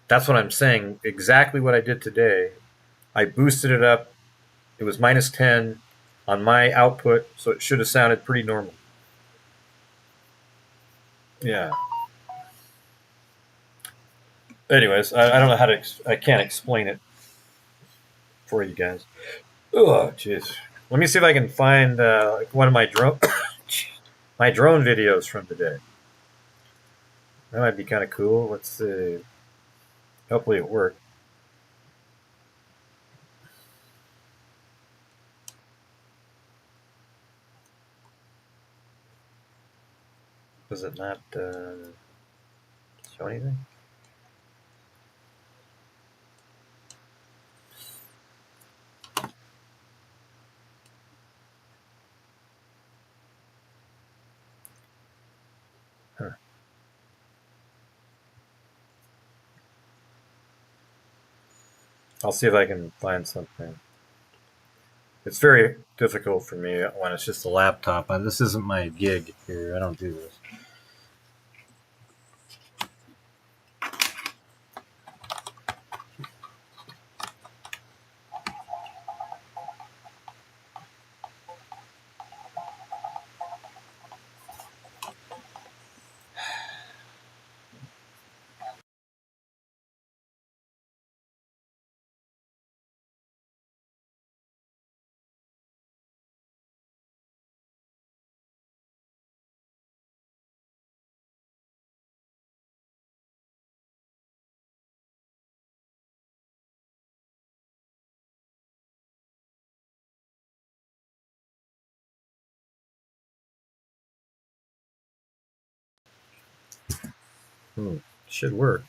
That's what I'm saying. Exactly what I did today. I boosted it up. It was -10 on my output, so it should have sounded pretty normal. Yeah. Anyways, I don't know how to. I can't explain it for you guys. Oh, jeez. Let me see if I can find one of my drone videos from today. That might be kind of cool. Let's see. Hopefully it worked. Does it not show anything? Huh. I'll see if I can find something. It's very difficult for me when it's just a laptop. This isn't my gig here. I don't do this. Should work.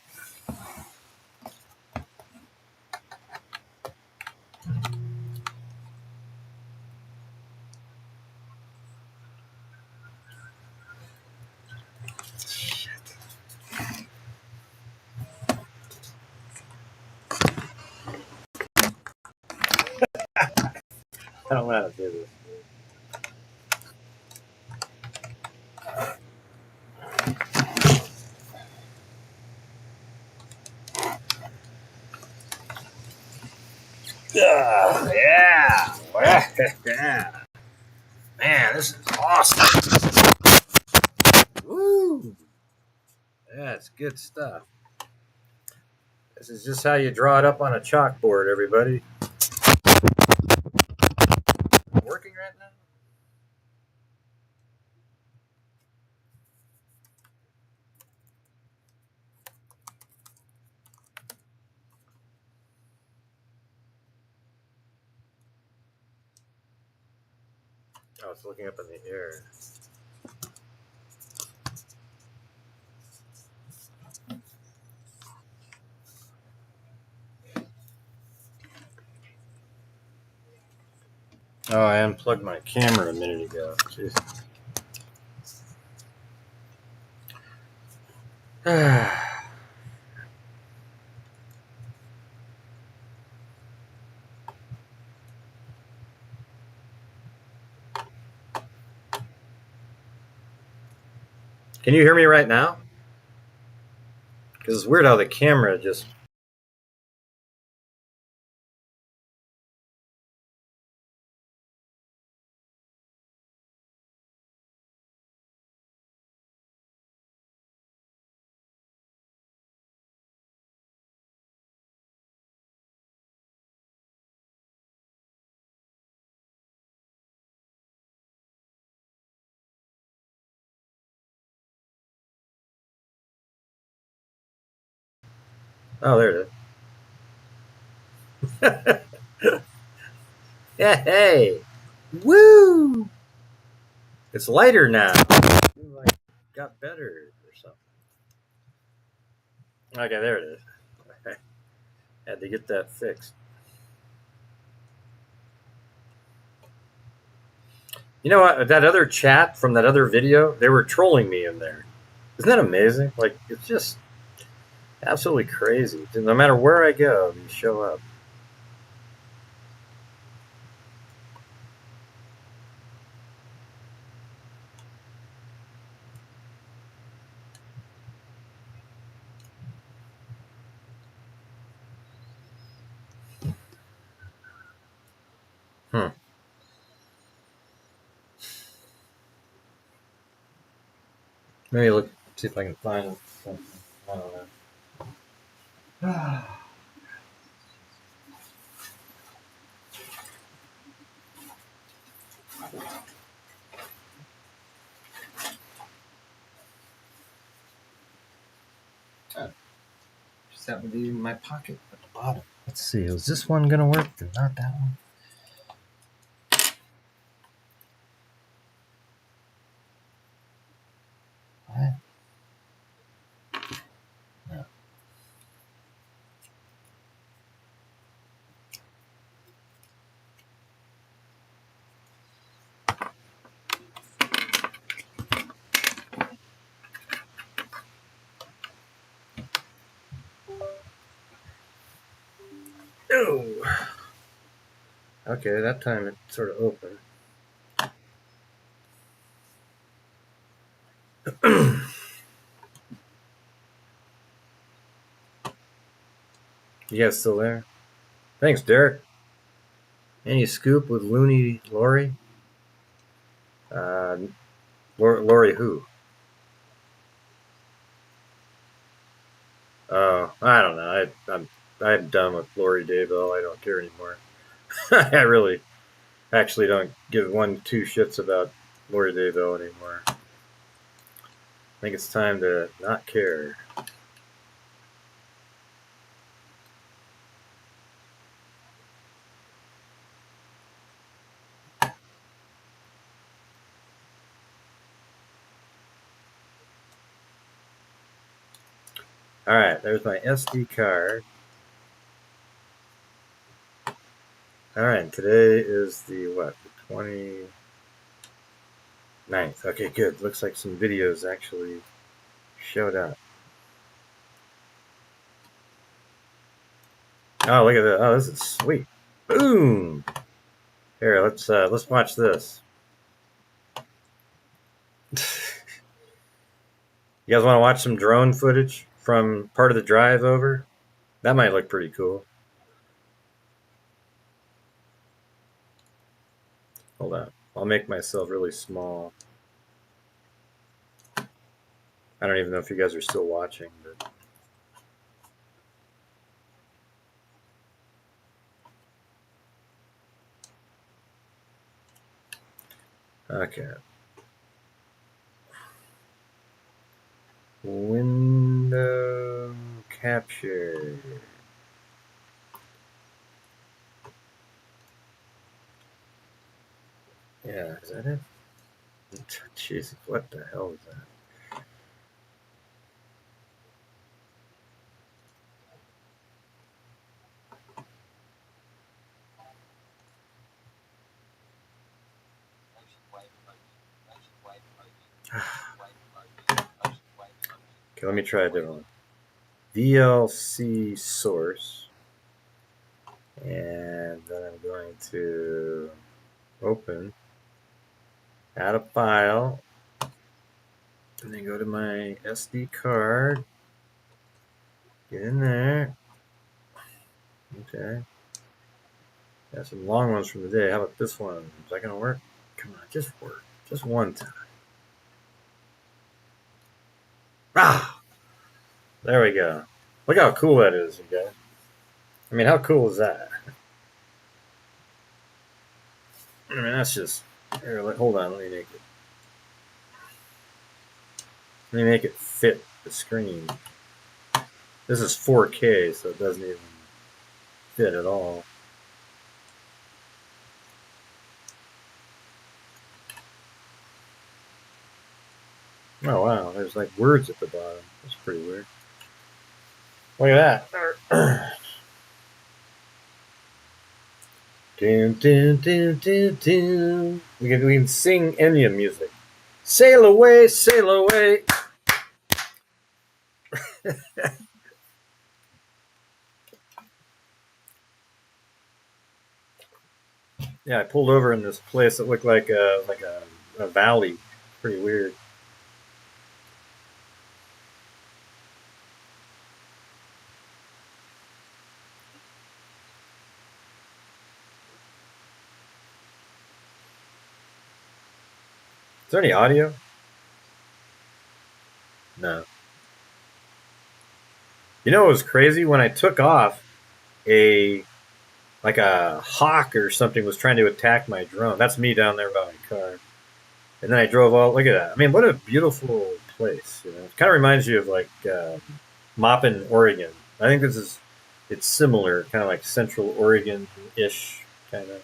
I don't know how to do this. Yeah. Yeah. Man, this is awesome. Woo. That's good stuff. This is just how you draw it up on a chalkboard, everybody. Working right now? Oh, it's looking up in the air. Oh, I unplugged my camera a minute ago. Jeez. Can you hear me right now? Because it's weird how the camera just... Oh, there it is. Yeah, hey. Woo! It's lighter now. It like got better or something. Okay, there it is. Had to get that fixed. You know what? That other chat from that other video, they were trolling me in there. Isn't that amazing? Like, it's just absolutely crazy. No matter where I go, these show up. Maybe look, see if I can find something. I don't know. Just happened to be in my pocket at the bottom. Let's see, is this one gonna work? Not that one. What? No. Oh. Okay, that time it sort of opened. You guys still there? Thanks, Derek. Any scoop with Looney Lori? Lori who? Oh, I don't know. I'm done with Lori Daybell. I don't care anymore. I really actually don't give 1-2 shits about Lori Daybell anymore. I think it's time to not care. All right, there's my SD card. All right, today is the what? The 29th. Okay, good. Looks like some videos actually showed up. Oh, look at that. Oh, this is sweet. Boom. Here, let's watch this. You guys want to watch some drone footage from part of the drive over? That might look pretty cool. Hold on. I'll make myself really small. I don't even know if you guys are still watching, but okay. Window capture. Yeah, is that it? Jesus, what the hell is that? Okay, let me try a different one. VLC source. And then I'm going to open, add a file, and then go to my SD card, get in there. Okay. Got some long ones from the day. How about this one? Is that going to work? Come on, just work. Just one time. Ah! There we go. Look how cool that is, you guys. I mean, how cool is that? I mean, that's just... Here, hold on, let me make it fit the screen. This is 4K, so it doesn't even fit at all. Oh wow, there's like words at the bottom. That's pretty weird. Look at that. Dun, dun, dun, dun, dun. We can sing Enya music. Sail away, sail away. Yeah, I pulled over in this place that looked like a valley. Pretty weird. there any audio? No. You know, it was crazy when I took off. Like a hawk or something was trying to attack my drone. That's me down there by my car. And then I drove all. Look at that. I mean, what a beautiful place. You know, it kind of reminds you of like Maupin, Oregon. I think it's similar, kind of like Central Oregon-ish, kind of.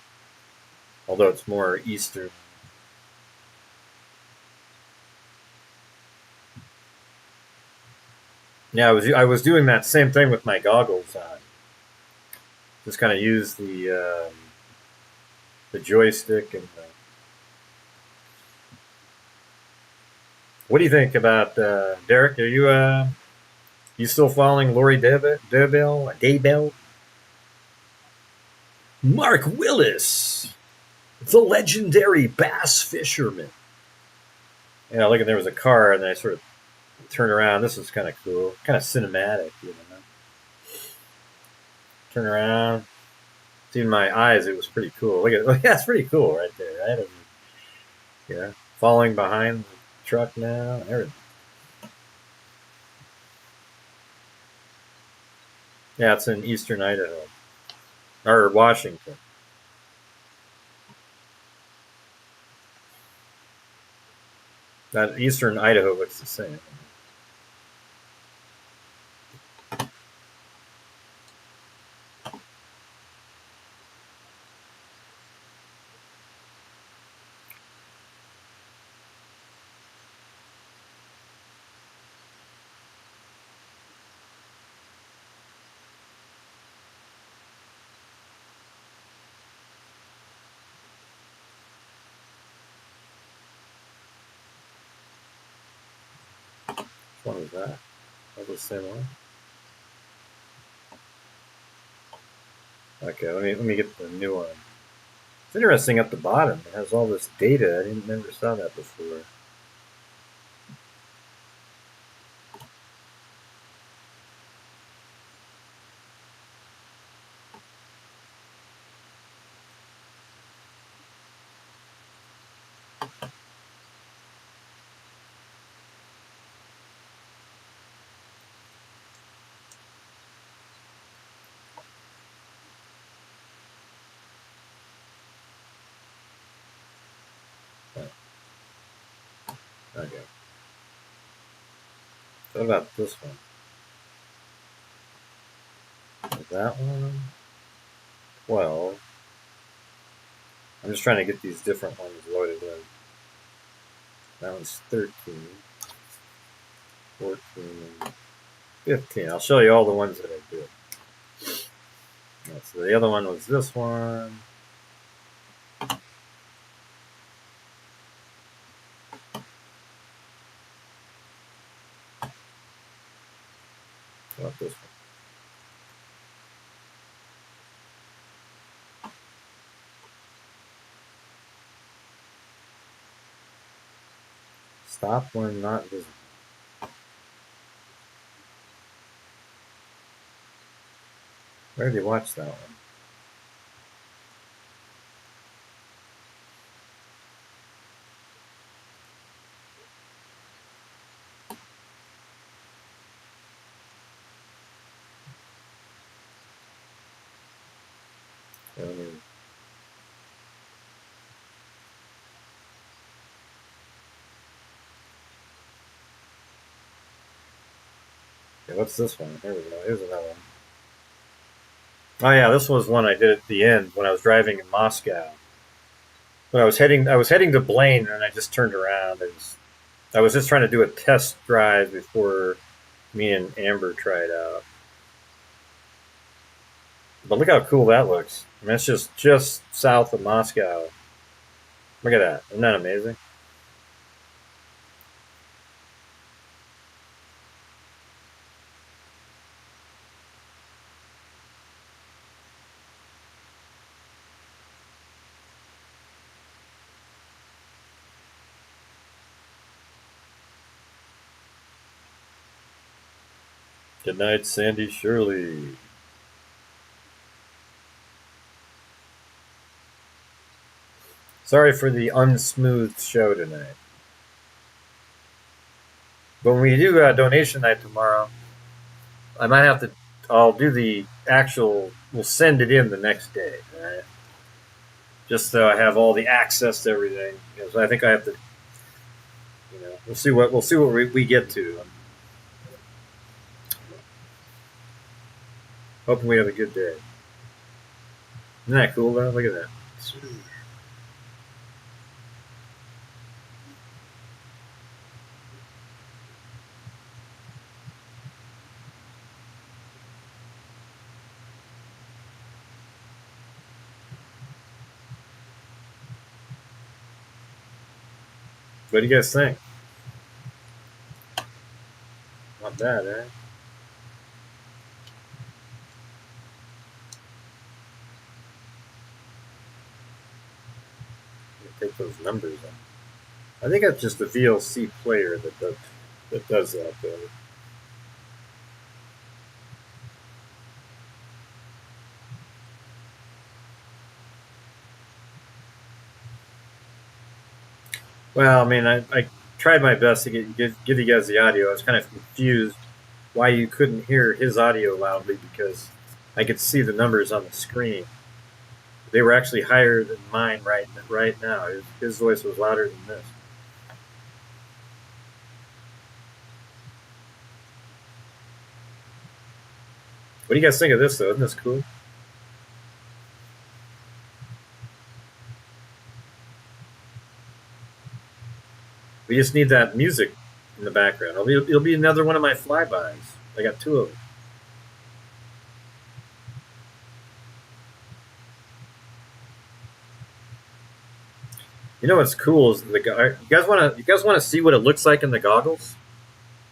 Although it's more eastern. Yeah, I was doing that same thing with my goggles on. Just kind of use the joystick and. What do you think about Derek? Are you still following Lori Daybell? Mark Willis, the legendary bass fisherman. Yeah, look, there was a car, and then I sort of turned around. This was kind of cool, kind of cinematic, you know. Turn around, see in my eyes, it was pretty cool. Look at that's pretty cool right there, right? Yeah, falling behind the truck now. Everything. Yeah, it's in eastern Idaho or Washington. That eastern Idaho looks the same. Which one is that? That was the same one. Okay, let me get the new one. It's interesting at the bottom. It has all this data. I never saw that before. Okay. What about this one? Is that one? 12. I'm just trying to get these different ones loaded in. That one's 13, 14, 15. I'll show you all the ones that I did. So the other one was this one. What about this one? Stop when not visible. Where did you watch that one? Okay, what's this one? Here we go. Here's another one. Oh yeah, this was one I did at the end when I was driving in Moscow. When I was heading to Blaine, and I just turned around. I was just trying to do a test drive before me and Amber tried out. But look how cool that looks. I mean, it's just south of Moscow. Look at that. Isn't that amazing? Good night, Sandy Shirley. Sorry for the unsmooth show tonight. But when we do donation night tomorrow, I might have to. I'll do the actual. We'll send it in the next day, right? Just so I have all the access to everything. Because I think I have to. We'll see what we get to. Hoping we have a good day. Isn't that cool though? Look at that. What do you guys think? Not bad, eh? Take those numbers out. I think that's just the VLC player that does that though. Well, I mean, I tried my best to give you guys the audio. I was kind of confused why you couldn't hear his audio loudly because I could see the numbers on the screen. They were actually higher than mine right now. His voice was louder than this. What do you guys think of this though? Isn't this cool? We just need that music in the background. It'll be another one of my flybys. I got 2 of them. You know what's cool is you guys want to see what it looks like in the goggles?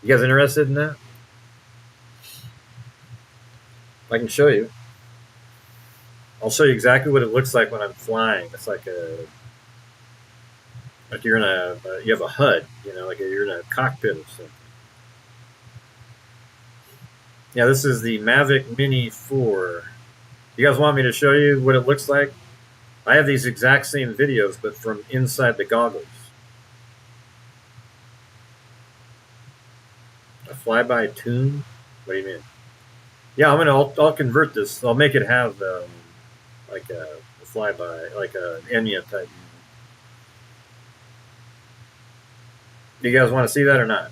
You guys interested in that? I can show you. I'll show you exactly what it looks like when I'm flying. It's like you're in you have a HUD, like you're in a cockpit or something. Yeah, this is the Mavic Mini 4. You guys want me to show you what it looks like? I have these exact same videos, but from inside the goggles. A flyby tune? What do you mean? Yeah, I'll convert this. I'll make it have like a flyby, like an Enya type. Do you guys want to see that or not?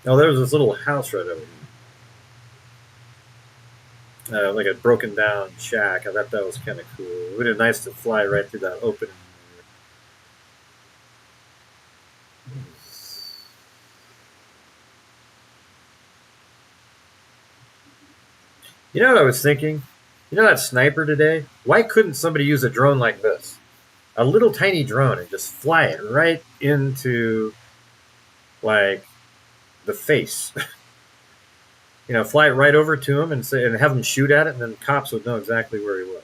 Oh, there's this little house right over here. Like a broken down shack. I thought that was kind of cool. It would have been nice to fly right through that opening. You know what I was thinking? You know that sniper today? Why couldn't somebody use a drone like this? A little tiny drone and just fly it right into, like, the face. Fly it right over to him and have him shoot at it, and then cops would know exactly where he was.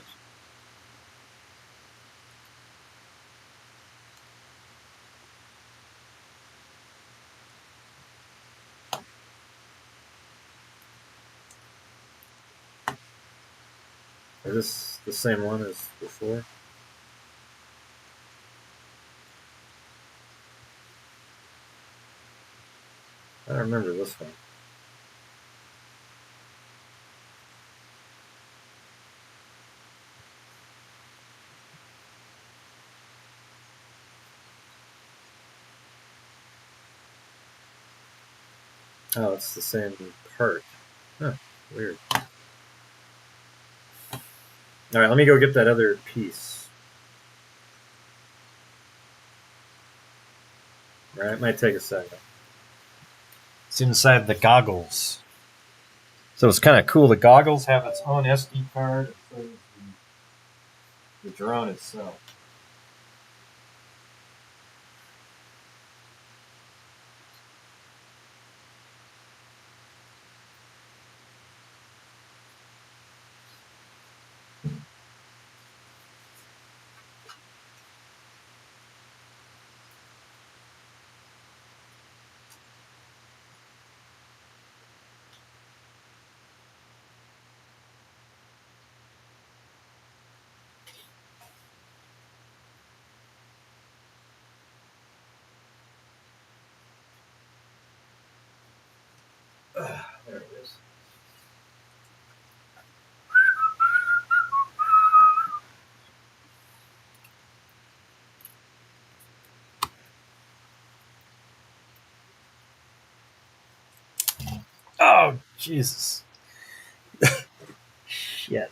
Is this the same one as before? I don't remember this one. Oh, it's the same part. Huh, weird. All right, let me go get that other piece. All right, it might take a second. It's inside the goggles. So it's kind of cool. The goggles have its own SD card. So does the drone itself. Jesus. Shit.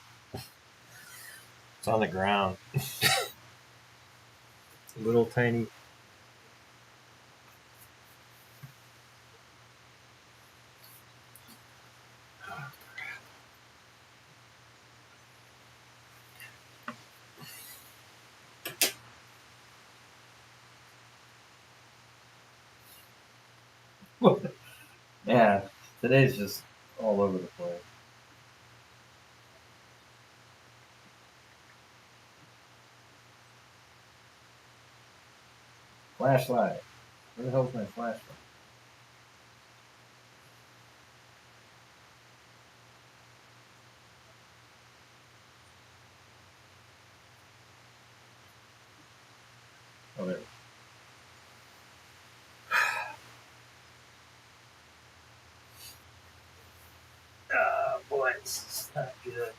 It's on the ground. Little tiny. Yeah, today's just all over the place. Flashlight. Where the hell's my flashlight? Oh, there. Oh, boy, this is not good.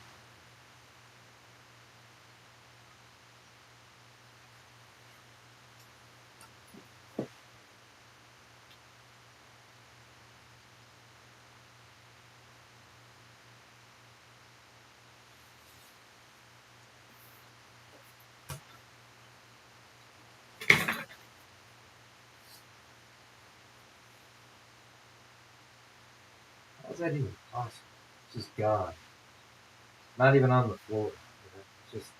How's that even possible? It's just gone. Not even on the floor. It's just.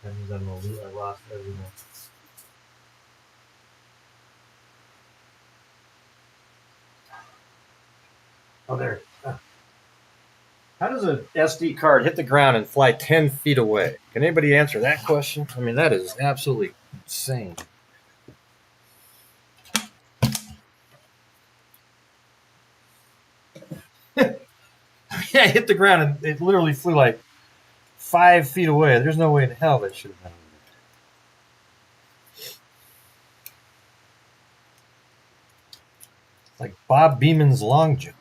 I lost everyone. Oh, there. How does a SD card hit the ground and fly 10 feet away? Can anybody answer that question? I mean, that is absolutely insane. Yeah, it hit the ground and it literally flew like 5 feet away. There's no way in hell that should have been. Like Bob Beeman's long jump.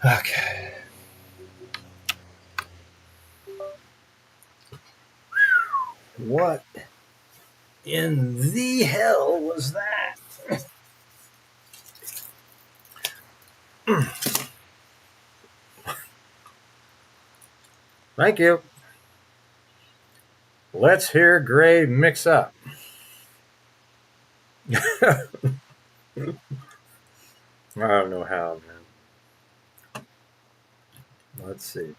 Okay. What in the hell was that? Thank you. Let's hear Gray mix up. I don't know how, man. Let's see.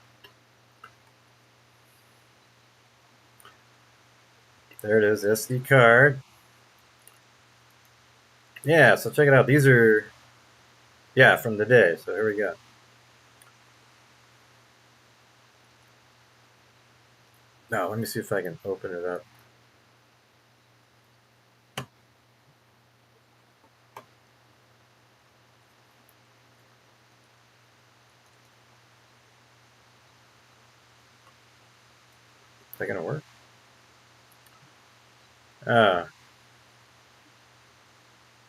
There it is, SD card. Yeah, so check it out. These are, yeah, from the day. So here we go. Now, let me see if I can open it up. Is that going to work?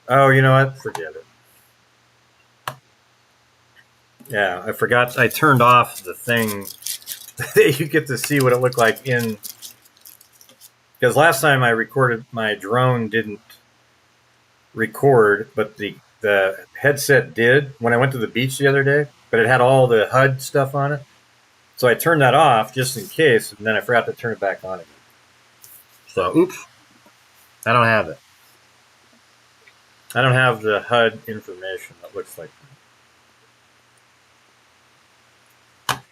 Oh, you know what? Forget it. Yeah, I forgot. I turned off the thing that you get to see what it looked like in. Because last time I recorded, my drone didn't record, but the headset did when I went to the beach the other day. But it had all the HUD stuff on it. So I turned that off just in case, and then I forgot to turn it back on again. So, oops. I don't have it. I don't have the HUD information that looks like that.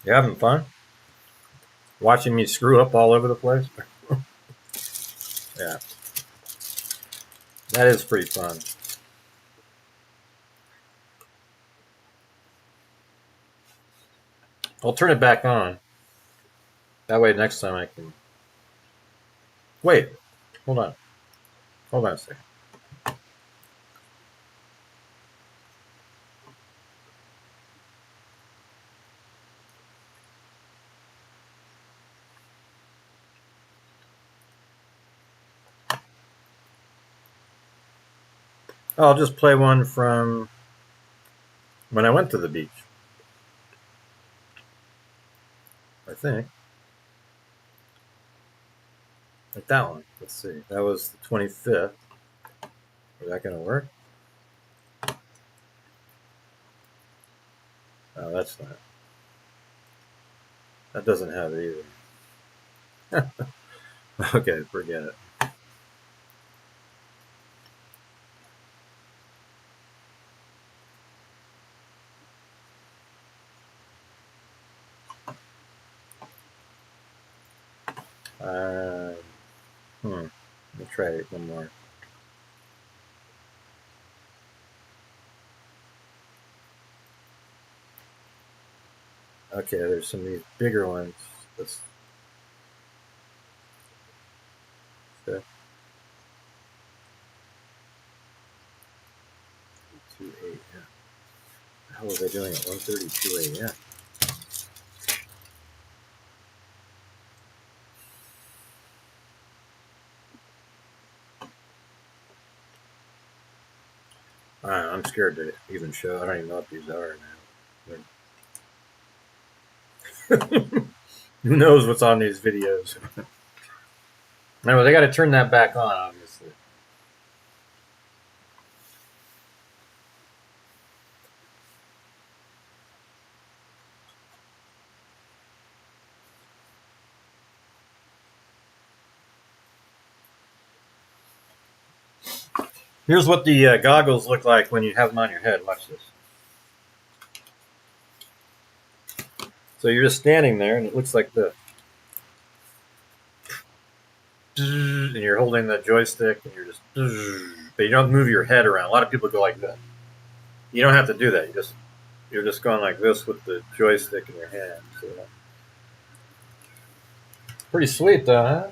You having fun? Watching me screw up all over the place? Yeah. That is pretty fun. I'll turn it back on. That way next time I can... Wait. Hold on. Hold on a second. I'll just play one from when I went to the beach. I think. Like that one. Let's see. That was the 25th. Is that going to work? Oh, that's not. That doesn't have it either. Okay, forget it. Let me try it one more. Okay, there's some of these bigger ones. Let's. Okay. 2 a.m. How are they doing at 1:32 a.m.? I'm scared to even show. I don't even know what these are now. Who knows what's on these videos? Anyway, they got to turn that back on, obviously. Here's what the goggles look like when you have them on your head. Watch this. So you're just standing there, and it looks like this. And you're holding the joystick, and you're just. But you don't move your head around. A lot of people go like that. You don't have to do that. You're just going like this with the joystick in your hand. So. Pretty sweet, though, huh?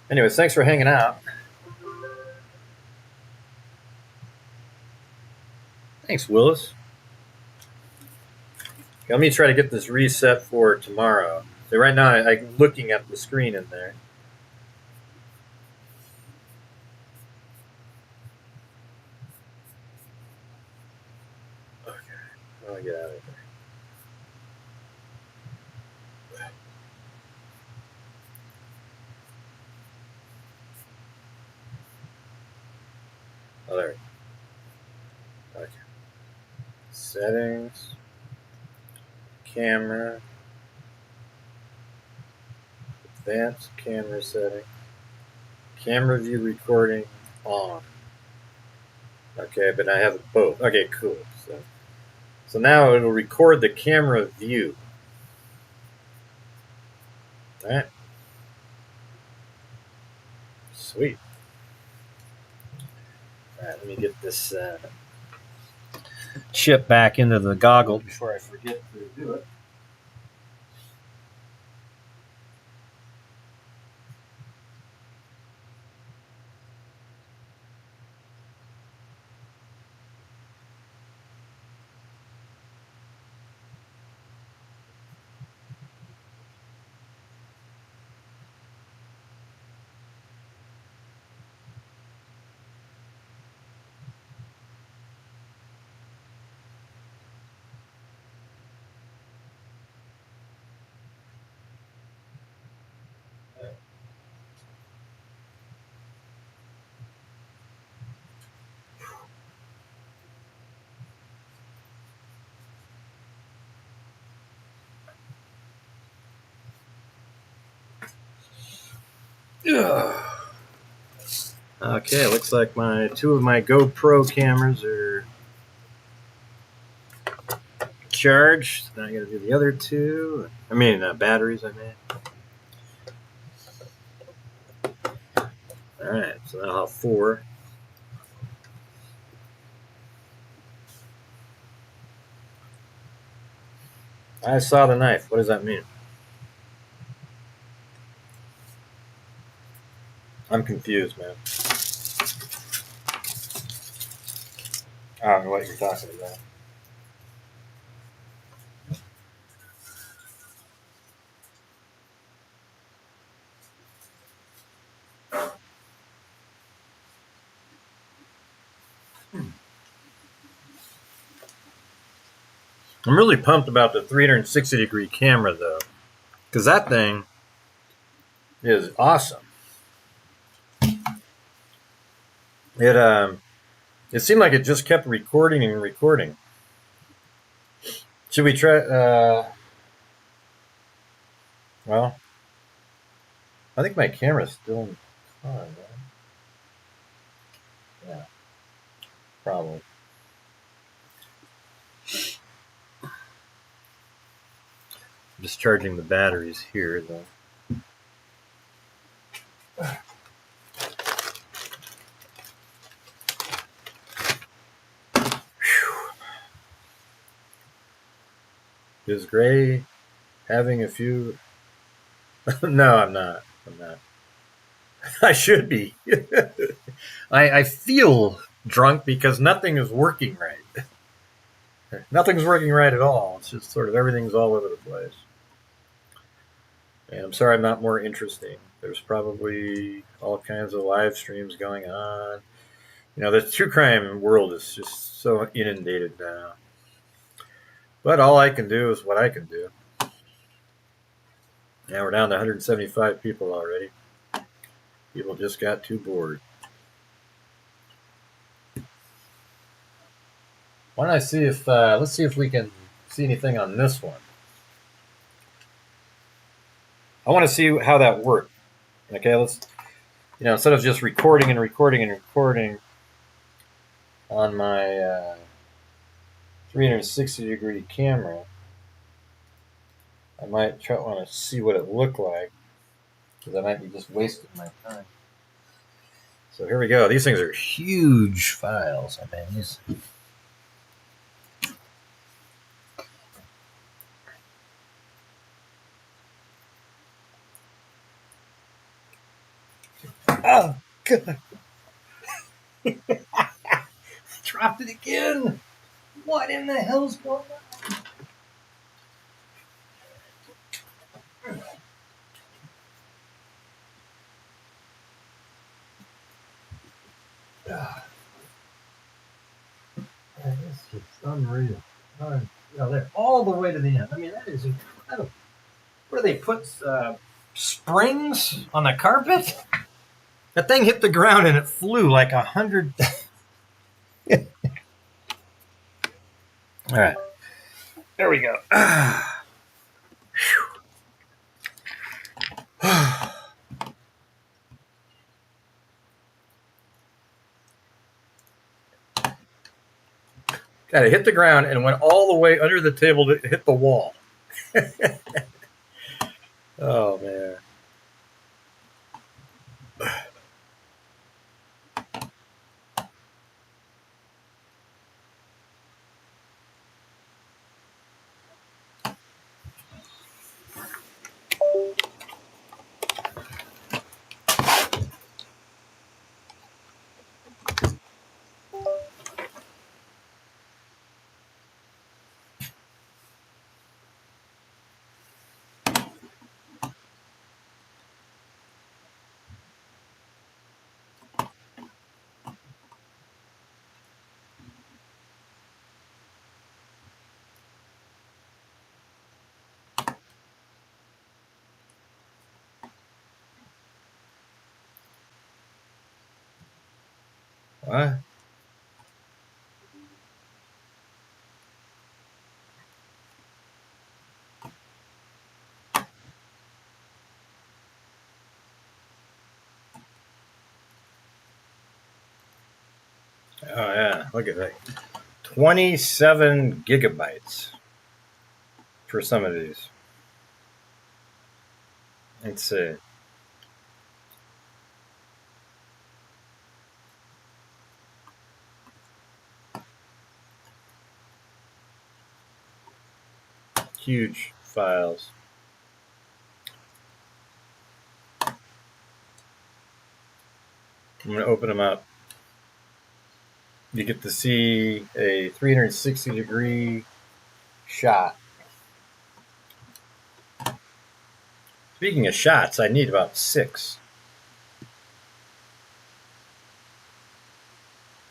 Anyways, thanks for hanging out. Thanks, Willis. Okay, let me try to get this reset for tomorrow. So right now, I'm looking at the screen in there. Okay, I'll get out of here. Oh, there. Okay. Settings. Camera. Advanced camera setting. Camera view recording on. Okay, but I have both. Okay, cool. So now it'll record the camera view. All right. Sweet. All right, let me get this chip back into the goggle before I forget to do it. Okay, looks like two of my GoPro cameras are charged. Now I got to do the other two. I mean, batteries. I mean. All right, so I'll have 4. I saw the knife. What does that mean? I'm confused, man. I don't know what you're talking about. I'm really pumped about the 360-degree camera, though, because that thing is awesome. It seemed like it just kept recording and recording. Should we try? Well, I think my camera's still in the car, right? Yeah, probably. I'm just charging the batteries here, though. Is Gray having a few? No, I'm not. I'm not. I should be. I feel drunk because nothing is working right. Nothing's working right at all. It's just sort of everything's all over the place. And I'm sorry I'm not more interesting. There's probably all kinds of live streams going on. You know, the true crime world is just so inundated now. But all I can do is what I can do. Now we're down to 175 people already. People just got too bored. Why don't I see if let's see if we can see anything on this one. I want to see how that worked. Okay, let's instead of just recording and recording and recording on my 360-degree camera, I might want to see what it looked like because I might be just wasting my time. So here we go. These things are huge files. I mean, these. Oh, God. Dropped it again. What in the hell's going on? This is unreal. They're all the way to the end. I mean, that is incredible. Where do they put springs on the carpet? That thing hit the ground and it flew like 100. All right. There we go. God, it hit the ground and went all the way under the table to hit the wall. Oh, man. What? Oh, yeah. Look at that. 27 gigabytes for some of these. Let's see. Huge files. I'm going to open them up. You get to see a 360-degree shot. Speaking of shots, I need about 6.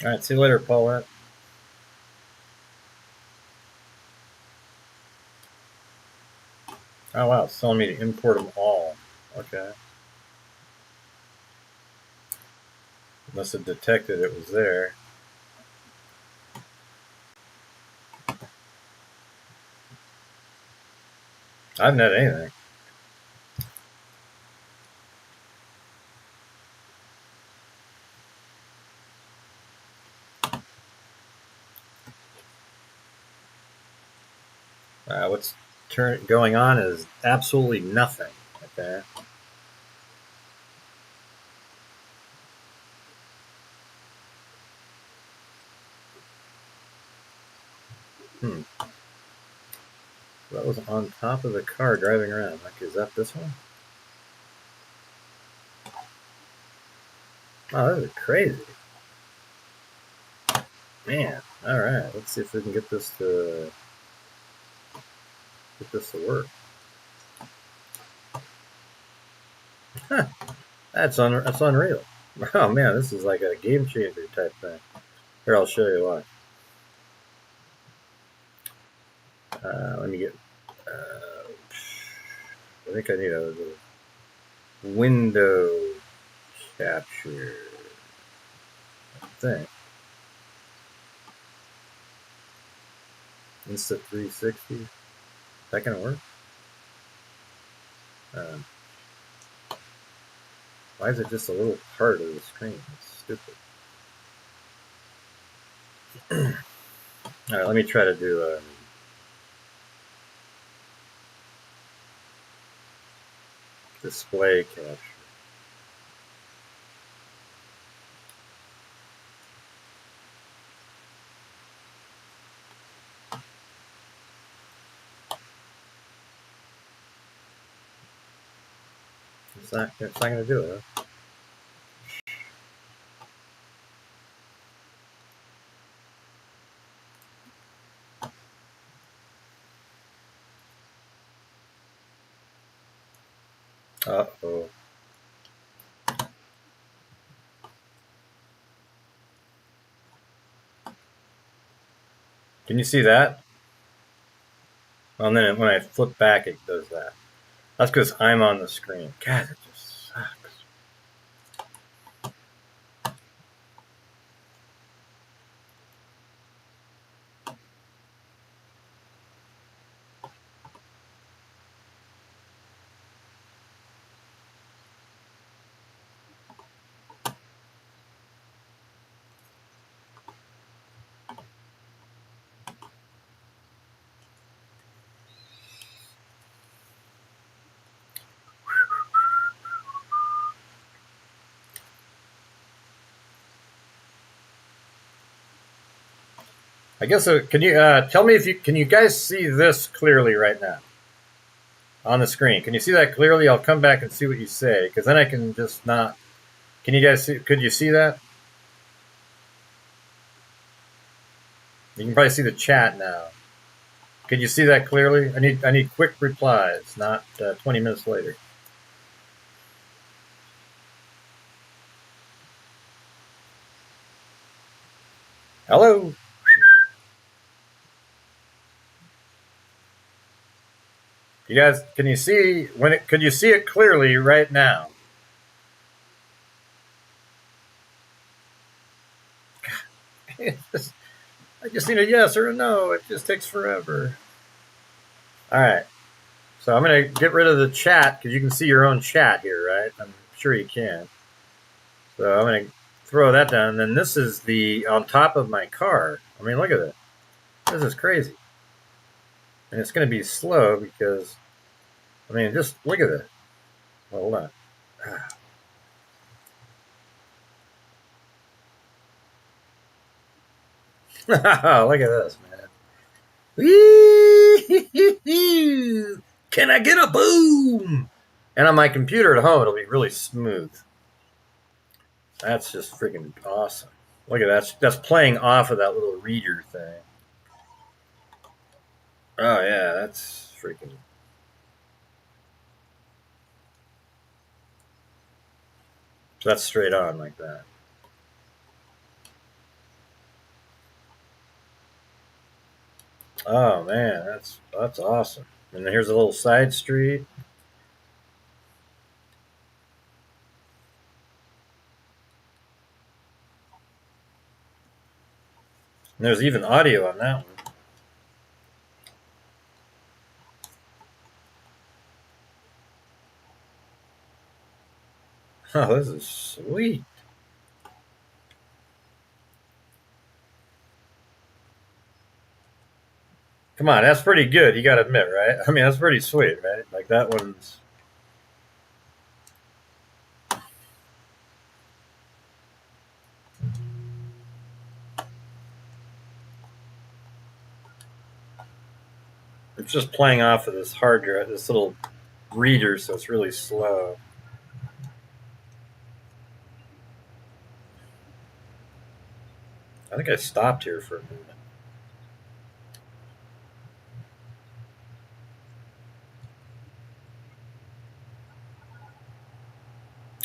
All right, see you later, Paulette. Oh wow, it's telling me to import them all. Okay. Must have detected it was there. I haven't had anything. What's going on is absolutely nothing. Okay. That was on top of the car driving around. Like, is that this one? Oh, this is crazy. Man. Alright, let's see if we can get this to work. Huh. That's unreal. Oh man, this is like a game changer type thing. Here, I'll show you why. Let me get. I think I need a little window capture. I think. Insta 360. Is that gonna work? Why is it just a little part of the screen? It's stupid. Alright, let me try to do display capture. It's not going to do it. Uh-oh. Can you see that? Well, and then when I flip back, it does that. That's because I'm on the screen. God, it just sucks. I guess, can you tell me if can you guys see this clearly right now? On the screen. Can you see that clearly? I'll come back and see what you say, because then I can just not. Can you guys see? Could you see that? You can probably see the chat now. Could you see that clearly? I need quick replies, not 20 minutes later. Hello. You guys, can you see could you see it clearly right now? I just need a yes or a no. It just takes forever. All right. So I'm going to get rid of the chat because you can see your own chat here, right? I'm sure you can. So I'm going to throw that down. And then this is on top of my car. I mean, look at it. This is crazy. And it's going to be slow because, I mean, just look at it. Hold on. Look at this, man. Can I get a boom? And on my computer at home, it'll be really smooth. That's just freaking awesome. Look at that. That's playing off of that little reader thing. Oh, yeah, that's freaking. So that's straight on like that. Oh, man, that's awesome. And then here's a little side street. And there's even audio on that one. Oh, this is sweet. Come on, that's pretty good. You got to admit, right? I mean, that's pretty sweet, right? Like that one's. It's just playing off of this hard drive, this little reader, so it's really slow. I think I stopped here for a minute.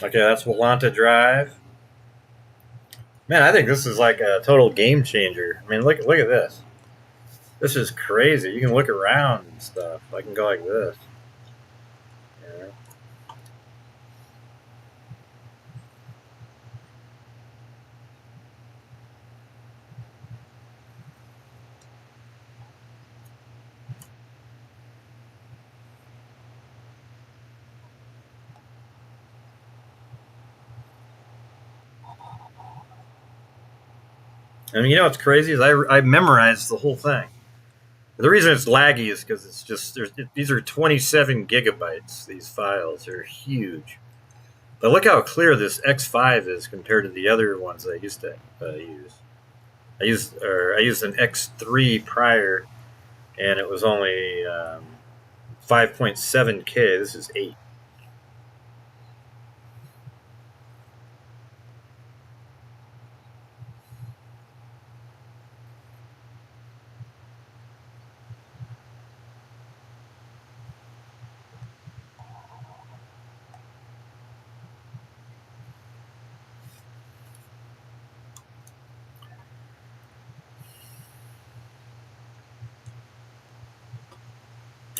Okay, that's Walanta Drive. Man, I think this is like a total game changer. I mean, look at this. This is crazy. You can look around and stuff. I can go like this. Yeah. And you know what's crazy is I memorized the whole thing. The reason it's laggy is because it's just these are 27 gigabytes. These files are huge. But look how clear this X5 is compared to the other ones I used to use. I used an X3 prior, and it was only 5.7K. This is 8.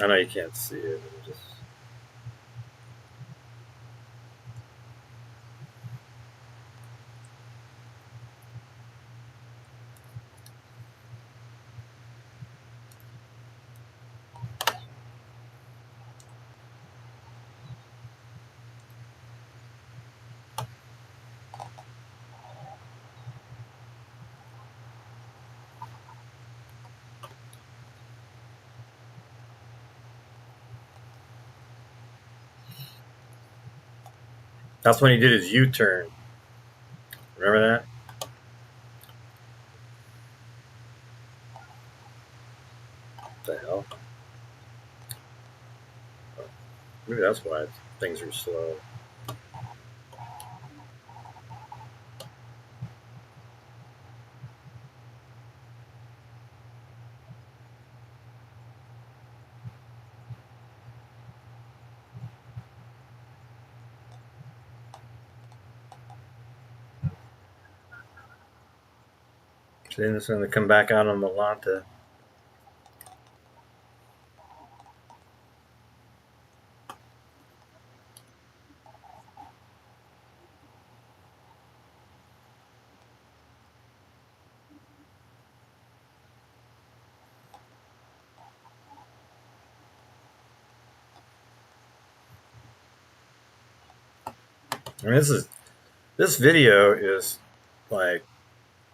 I know you can't see it. Just... That's when he did his U-turn. Remember that? What the hell? Maybe that's why things are slow. Then it's going to come back out on the Lanta. I mean, this video is like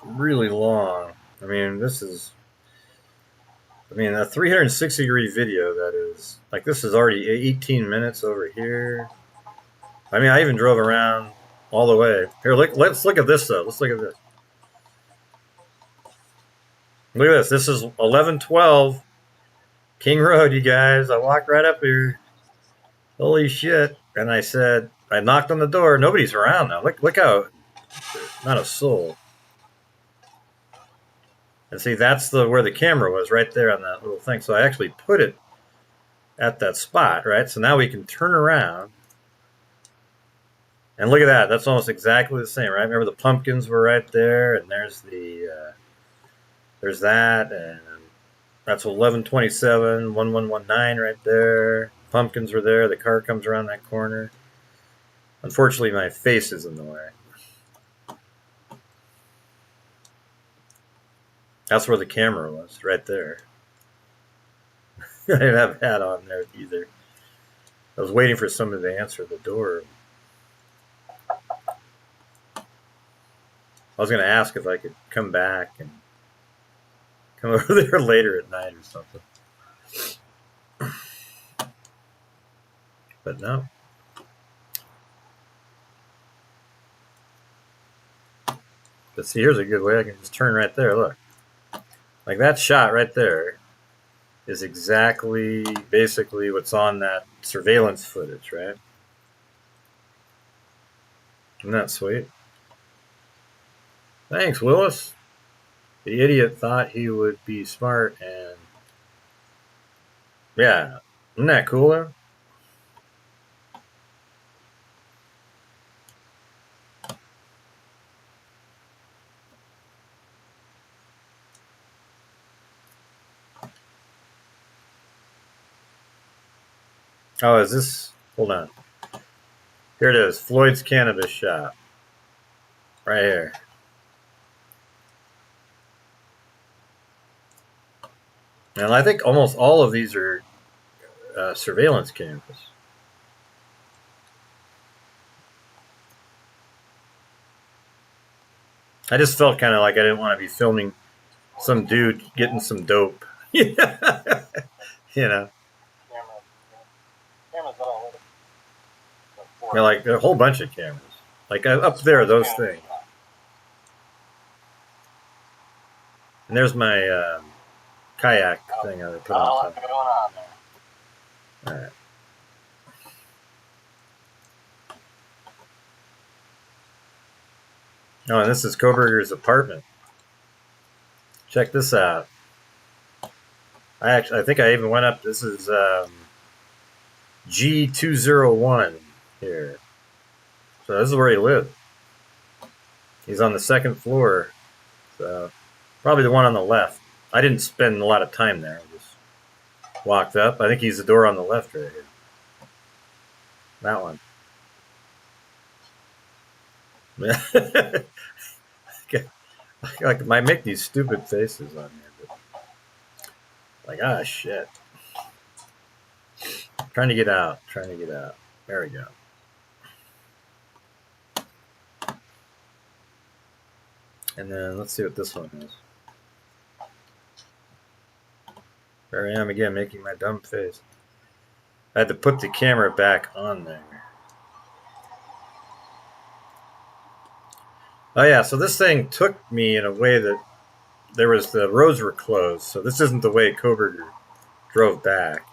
really long. I mean, a 360-degree video that is like this is already 18 minutes over here. I mean, I even drove around all the way. Here, let's look at this though. Let's look at this. Look at this. This is 1112 King Road, you guys. I walked right up here. Holy shit! And I knocked on the door. Nobody's around now. Look how not a soul. And see, that's where the camera was, right there on that little thing. So I actually put it at that spot, right? So now we can turn around. And look at that. That's almost exactly the same, right? Remember the pumpkins were right there, and there's that, and That's 1127, 1119 right there. Pumpkins were there. The car comes around that corner. Unfortunately, my face is in the way. That's where the camera was, right there. I didn't have a hat on there either. I was waiting for somebody to answer the door. I was going to ask if I could come back and come over there later at night or something. But no. But see, here's a good way. I can just turn right there. Look. Like that shot right there is exactly basically what's on that surveillance footage, right? Isn't that sweet? Thanks, Willis. The idiot thought he would be smart and... Yeah. Isn't that cool, though? Oh, is this... Hold on. Here it is. Floyd's Cannabis Shop. Right here. And I think almost all of these are surveillance cameras. I just felt kind of like I didn't want to be filming some dude getting some dope. You know? Cameras all over. Yeah, like a whole bunch of cameras. Like up there, those things. And there's my kayak thing I put on top. What's going on there? All right. Oh, and this is Koberger's apartment. Check this out. I think I even went up. This is G201 here. So this is where he lived. He's on the second floor. So probably the one on the left. I didn't spend a lot of time there. I just walked up. I think he's the door on the left right here. That one. Like, I make these stupid faces on here, but like, ah, shit. Trying to get out. There we go. And then let's see what this one is. There I am again, making my dumb face. I had to put the camera back on there. Oh yeah, so this thing took me in a way that the roads were closed, so this isn't the way Koberger drove back.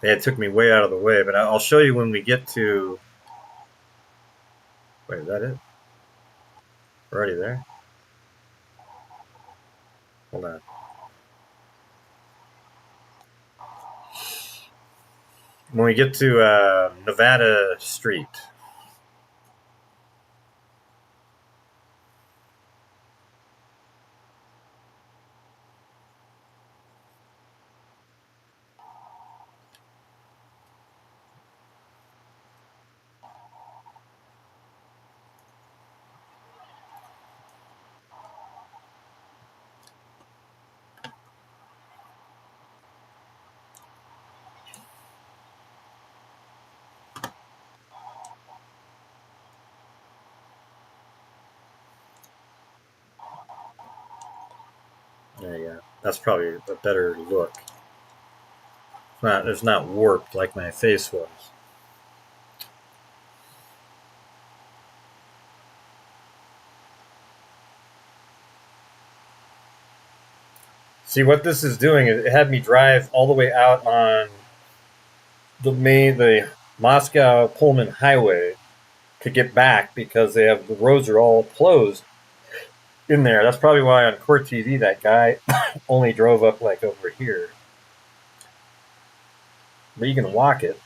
It took me way out of the way, but I'll show you when we get to... Wait, is that it? We're already there? Hold on. When we get to Nevada Street. There you go. That's probably a better look. It's not warped like my face was. See, what this is doing is it had me drive all the way out on the Moscow Pullman Highway to get back because the roads are all closed in there. That's probably why on Court TV that guy only drove up like over here. But you can walk it.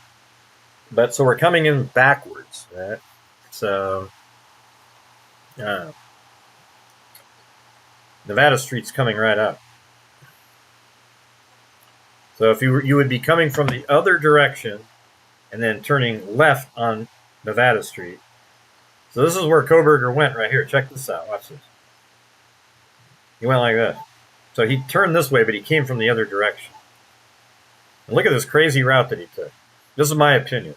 But so we're coming in backwards, right? So Nevada Street's coming right up. So if you would be coming from the other direction and then turning left on Nevada Street. So this is where Koberger went right here. Check this out. Watch this. He went like this. So he turned this way, but he came from the other direction. And look at this crazy route that he took. This is my opinion.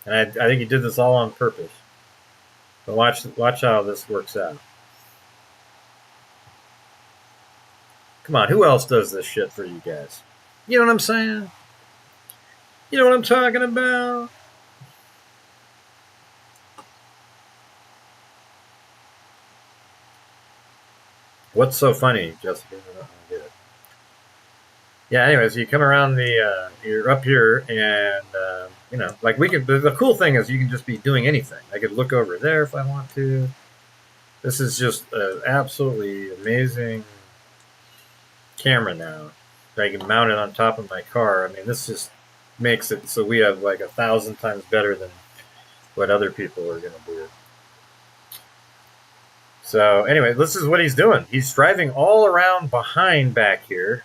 And I think he did this all on purpose. But watch how this works out. Come on, who else does this shit for you guys? You know what I'm saying? You know what I'm talking about? What's so funny, Jessica? I don't get it. Yeah, anyways, you come around you're up here, and, you know, like the cool thing is you can just be doing anything. I could look over there if I want to. This is just an absolutely amazing camera now. I can mount it on top of my car. I mean, this just makes it so we have like 1,000 times better than what other people are going to do. So anyway, this is what he's doing. He's driving all around behind back here.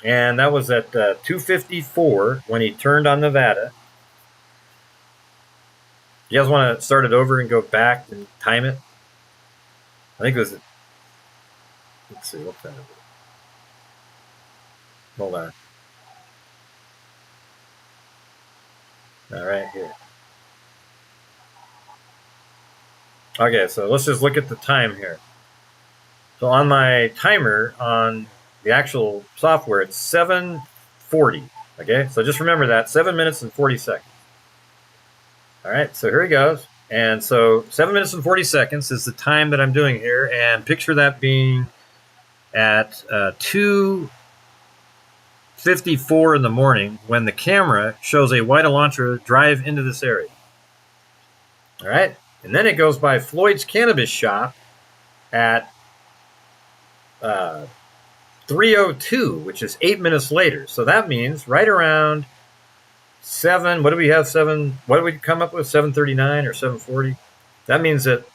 And that was at 2:54 when he turned on Nevada. You guys want to start it over and go back and time it? I think it was... Let's see, what time is it? Hold on. All right, here. Okay, so let's just look at the time here. So on my timer on the actual software, it's 7:40. Okay, so just remember that, 7 minutes and 40 seconds. All right, so here he goes. And so 7 minutes and 40 seconds is the time that I'm doing here. And picture that being at 2:54 in the morning when the camera shows a white Elantra drive into this area. All right, and then it goes by Floyd's Cannabis Shop at 3:02, which is 8 minutes later. So that means right around 7. What do we have? 7. What do we come up with? 7:39 or 7:40? That means at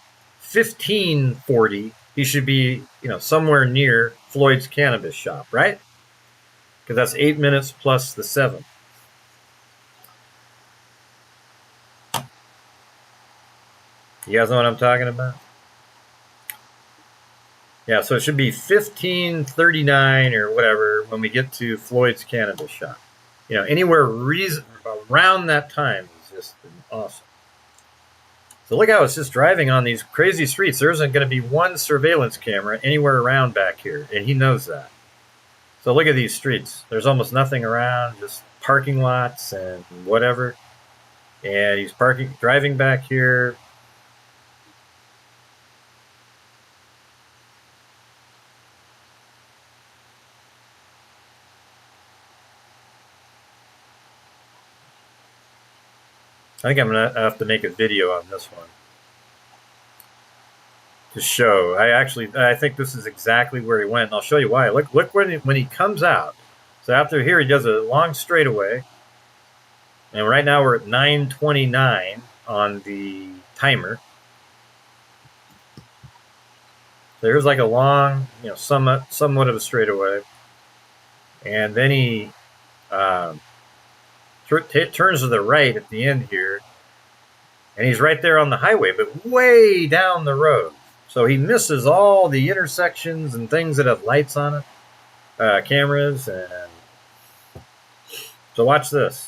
15:40 he should be, you know, somewhere near Floyd's Cannabis Shop, right? Because that's 8 minutes plus the 7. You guys know what I'm talking about? Yeah, so it should be 15:39 or whatever when we get to Floyd's Cannabis Shop. You know, anywhere around that time is just awesome. So look how it's just driving on these crazy streets. There isn't going to be one surveillance camera anywhere around back here, and he knows that. So look at these streets. There's almost nothing around, just parking lots and whatever. And he's driving back here. I think I'm going to have to make a video on this one to show. I think this is exactly where he went. And I'll show you why. Look when he comes out. So after here, he does a long straightaway. And right now we're at 9:29 on the timer. So here's like a long, you know, somewhat of a straightaway. And then he turns to the right at the end here, and he's right there on the highway, but way down the road. So he misses all the intersections and things that have lights on it, cameras, and so watch this.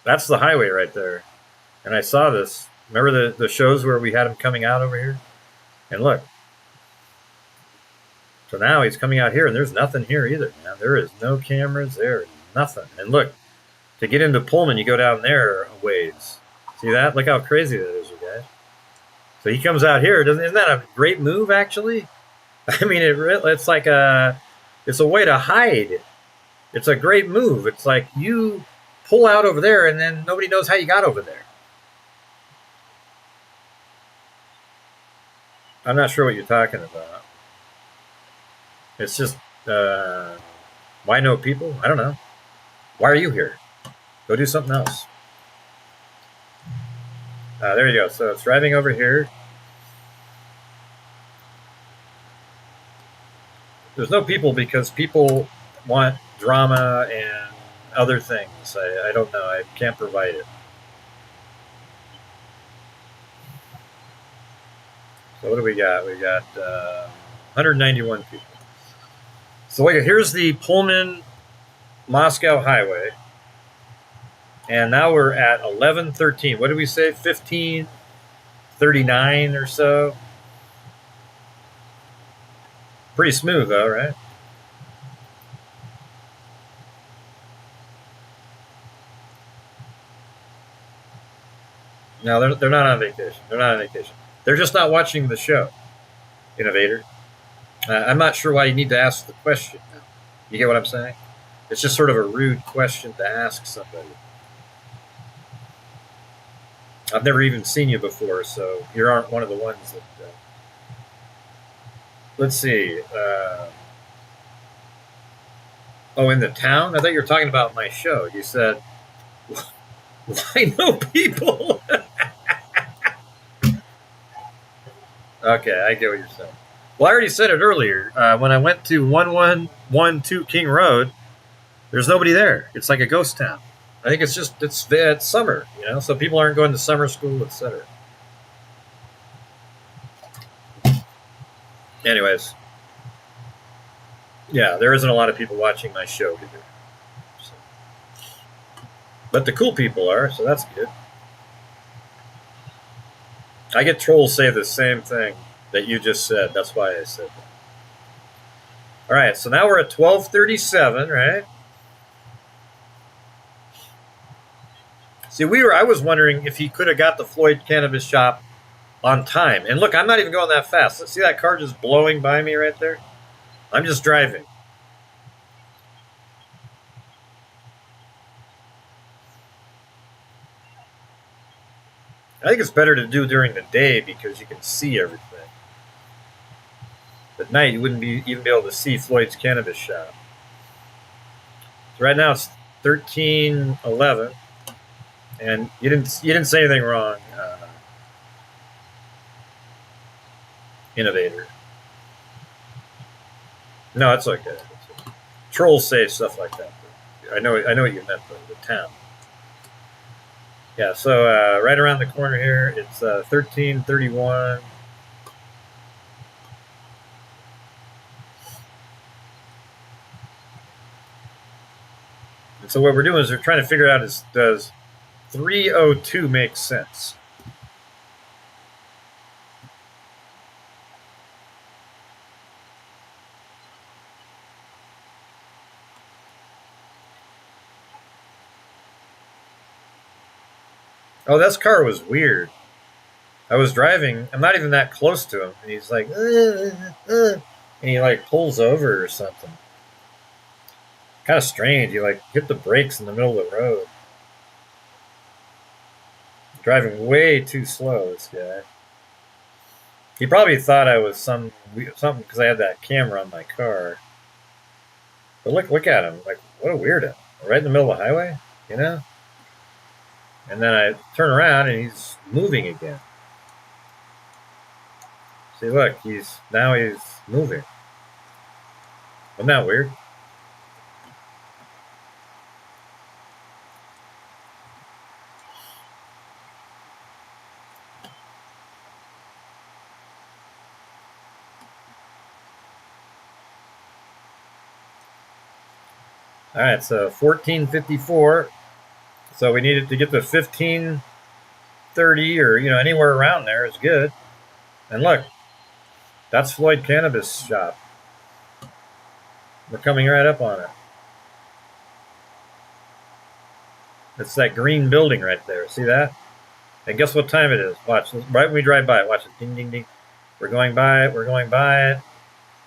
That's the highway right there, and I saw this. Remember the shows where we had him coming out over here? And look. So now he's coming out here, and there's nothing here either. Now there is no cameras there, nothing. And look. To get into Pullman, you go down there a ways. See that? Look how crazy that is, you guys. So he comes out here. Isn't that a great move, actually? I mean, it's like it's a way to hide. It's a great move. It's like you pull out over there, and then nobody knows how you got over there. I'm not sure what you're talking about. It's just, why no people? I don't know. Why are you here? Go do something else. There you go. So it's driving over here. There's no people because people want drama and other things. I don't know. I can't provide it. So what do we got? We got 191 people. So here's the Pullman Moscow Highway. And now we're at 11:13. What did we say? 15:39 or so. Pretty smooth though, right? No, they're not on vacation. They're not on vacation. They're just not watching the show, Innovator. I'm not sure why you need to ask the question now. You get what I'm saying? It's just sort of a rude question to ask somebody. I've never even seen you before, so you aren't one of the ones that. Let's see. In the town? I thought you were talking about my show. You said, I know people. Okay, I get what you're saying. Well, I already said it earlier. When I went to 1112 King Road, there's nobody there. It's like a ghost town. I think it's summer, so people aren't going to summer school, etc. Anyways, yeah, there isn't a lot of people watching my show either. So. But the cool people are, so that's good. I get trolls say the same thing that you just said. That's why I said that. All right, so now we're at 12:37, right? See, I was wondering if he could have got the Floyd Cannabis Shop on time. And look, I'm not even going that fast. See that car just blowing by me right there? I'm just driving. I think it's better to do during the day because you can see everything. At night, you wouldn't even be able to see Floyd's Cannabis Shop. So right now it's 13:11, and you didn't say anything wrong, Innovator. No, it's okay. Trolls say stuff like that. I know what you meant, the town. Yeah, so right around the corner here, it's 13:31. And so what we're doing is we're trying to figure out does 302 make sense? Oh, this car was weird. I was driving. I'm not even that close to him, and he's like, and he like pulls over or something. Kind of strange. He like hit the brakes in the middle of the road. Driving way too slow, this guy. He probably thought I was something because I had that camera on my car. But look at him. Like, what a weirdo. Right in the middle of the highway, And then I turn around and he's moving again. See, look, he's moving. Isn't that weird? All right, so 14:54. So we needed to get to 15:30 or anywhere around there is good. And look, that's Floyd Cannabis Shop. We're coming right up on it. It's that green building right there. See that? And guess what time it is? Watch. Right when we drive by it, watch it. Ding, ding, ding. We're going by it. We're going by it.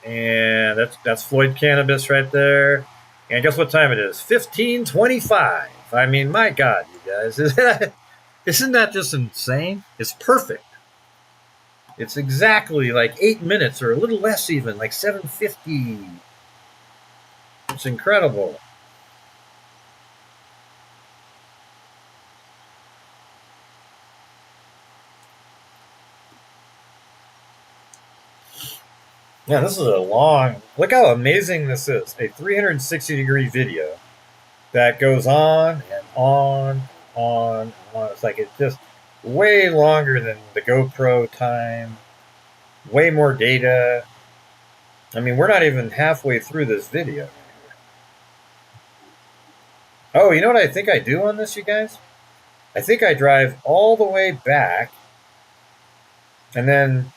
And that's Floyd Cannabis right there. And guess what time it is? 15:25. I mean, my God, you guys. Isn't that just insane? It's perfect. It's exactly like 8 minutes or a little less even, like 7:50. It's incredible. Yeah, this is a long. Look how amazing this is. A 360-degree video that goes on and on and on and on. It's like it's just way longer than the GoPro time. Way more data. I mean, we're not even halfway through this video. Oh, you know what I think I do on this, you guys? I think I drive all the way back and then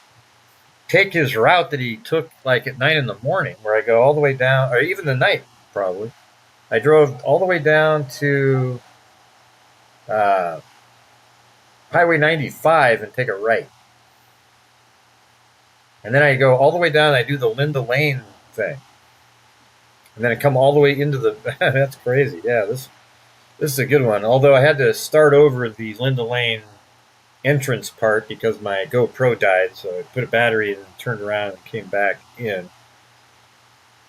take his route that he took like at 9 in the morning, where I go all the way down, or even the night, probably. I drove all the way down to uh, Highway 95 and take a right. And then I go all the way down and I do the Linda Lane thing. And then I come all the way into the... That's crazy. Yeah, this is a good one. Although I had to start over the Linda Lane entrance part because my GoPro died. So I put a battery in and turned around and came back in.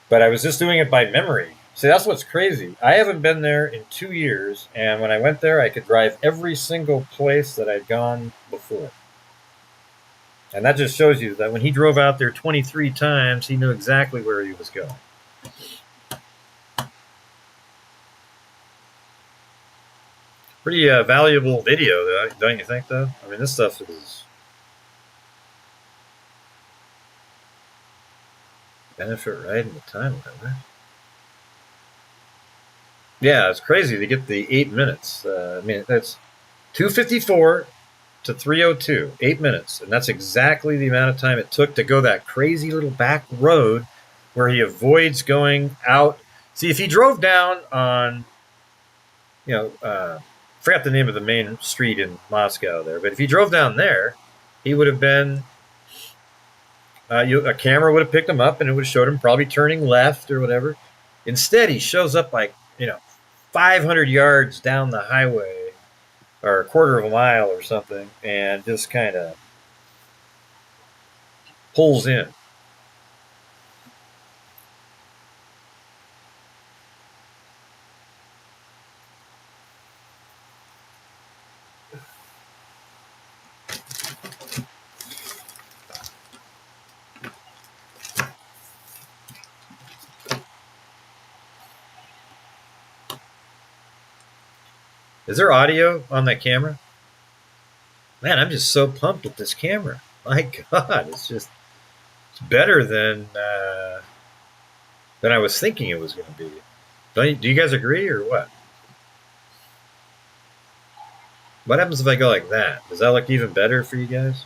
But I was just doing it by memory. See, that's what's crazy. I haven't been there in 2 years, and when I went there, I could drive every single place that I'd gone before. And that just shows you that when he drove out there 23 times, he knew exactly where he was going. Pretty valuable video, don't you think, though? I mean, this stuff is... benefit riding the time limit. Yeah, it's crazy to get the 8 minutes. I mean, that's 254 to 302, 8 minutes. And that's exactly the amount of time it took to go that crazy little back road where he avoids going out. See, if he drove down on, forgot the name of the main street in Moscow there, but if he drove down there, he would have been, a camera would have picked him up and it would have showed him probably turning left or whatever. Instead, he shows up like, 500 yards down the highway or a quarter of a mile or something and just kind of pulls in. Is there audio on that camera? Man, I'm just so pumped with this camera. My God, it's better than I was thinking it was going to be. Do you guys agree or what? What happens if I go like that? Does that look even better for you guys?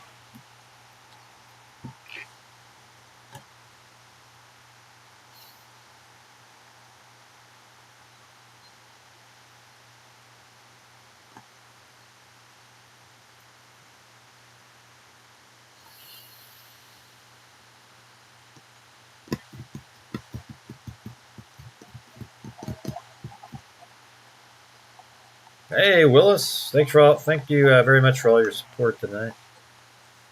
Hey, Willis, thank you very much for all your support tonight.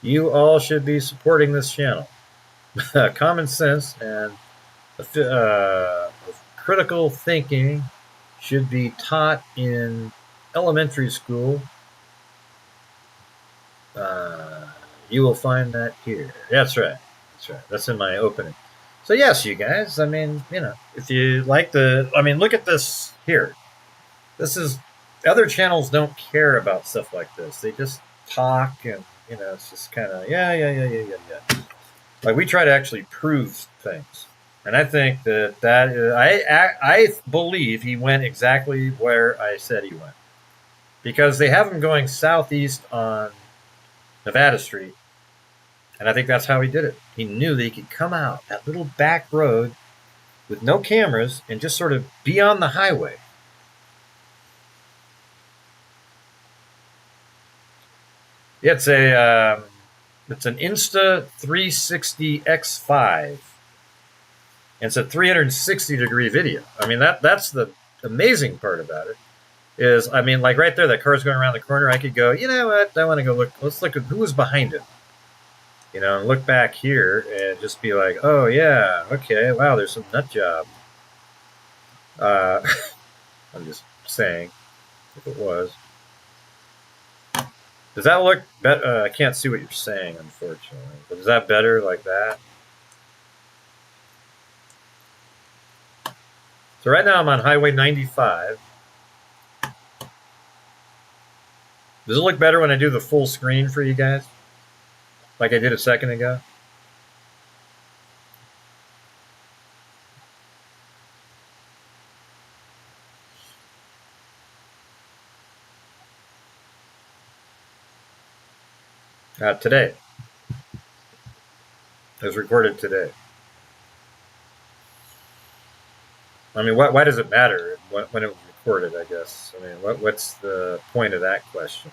You all should be supporting this channel. Common sense and critical thinking should be taught in elementary school. You will find that here. That's right. That's in my opening. So yes, you guys, I mean, if you like look at this here. This is... other channels don't care about stuff like this. They just talk and, it's just kind of, yeah. Like, we try to actually prove things. And I think I believe he went exactly where I said he went. Because they have him going southeast on Nevada Street. And I think that's how he did it. He knew that he could come out that little back road with no cameras and just sort of be on the highway. Yeah, it's an Insta 360 X5. And it's a 360-degree video. I mean, that's the amazing part about it. Is, I mean, like right there, that car's going around the corner. I could go, you know what? I want to go look. Let's look at who was behind it. And look back here and just be like, oh yeah, okay, wow, there's some nut job. I'm just saying, if it was. Does that look better? I can't see what you're saying, unfortunately. But is that better like that? So right now I'm on Highway 95. Does it look better when I do the full screen for you guys? Like I did a second ago? Today. It was recorded today. I mean, why does it matter when it was recorded, I guess? I mean, what's the point of that question?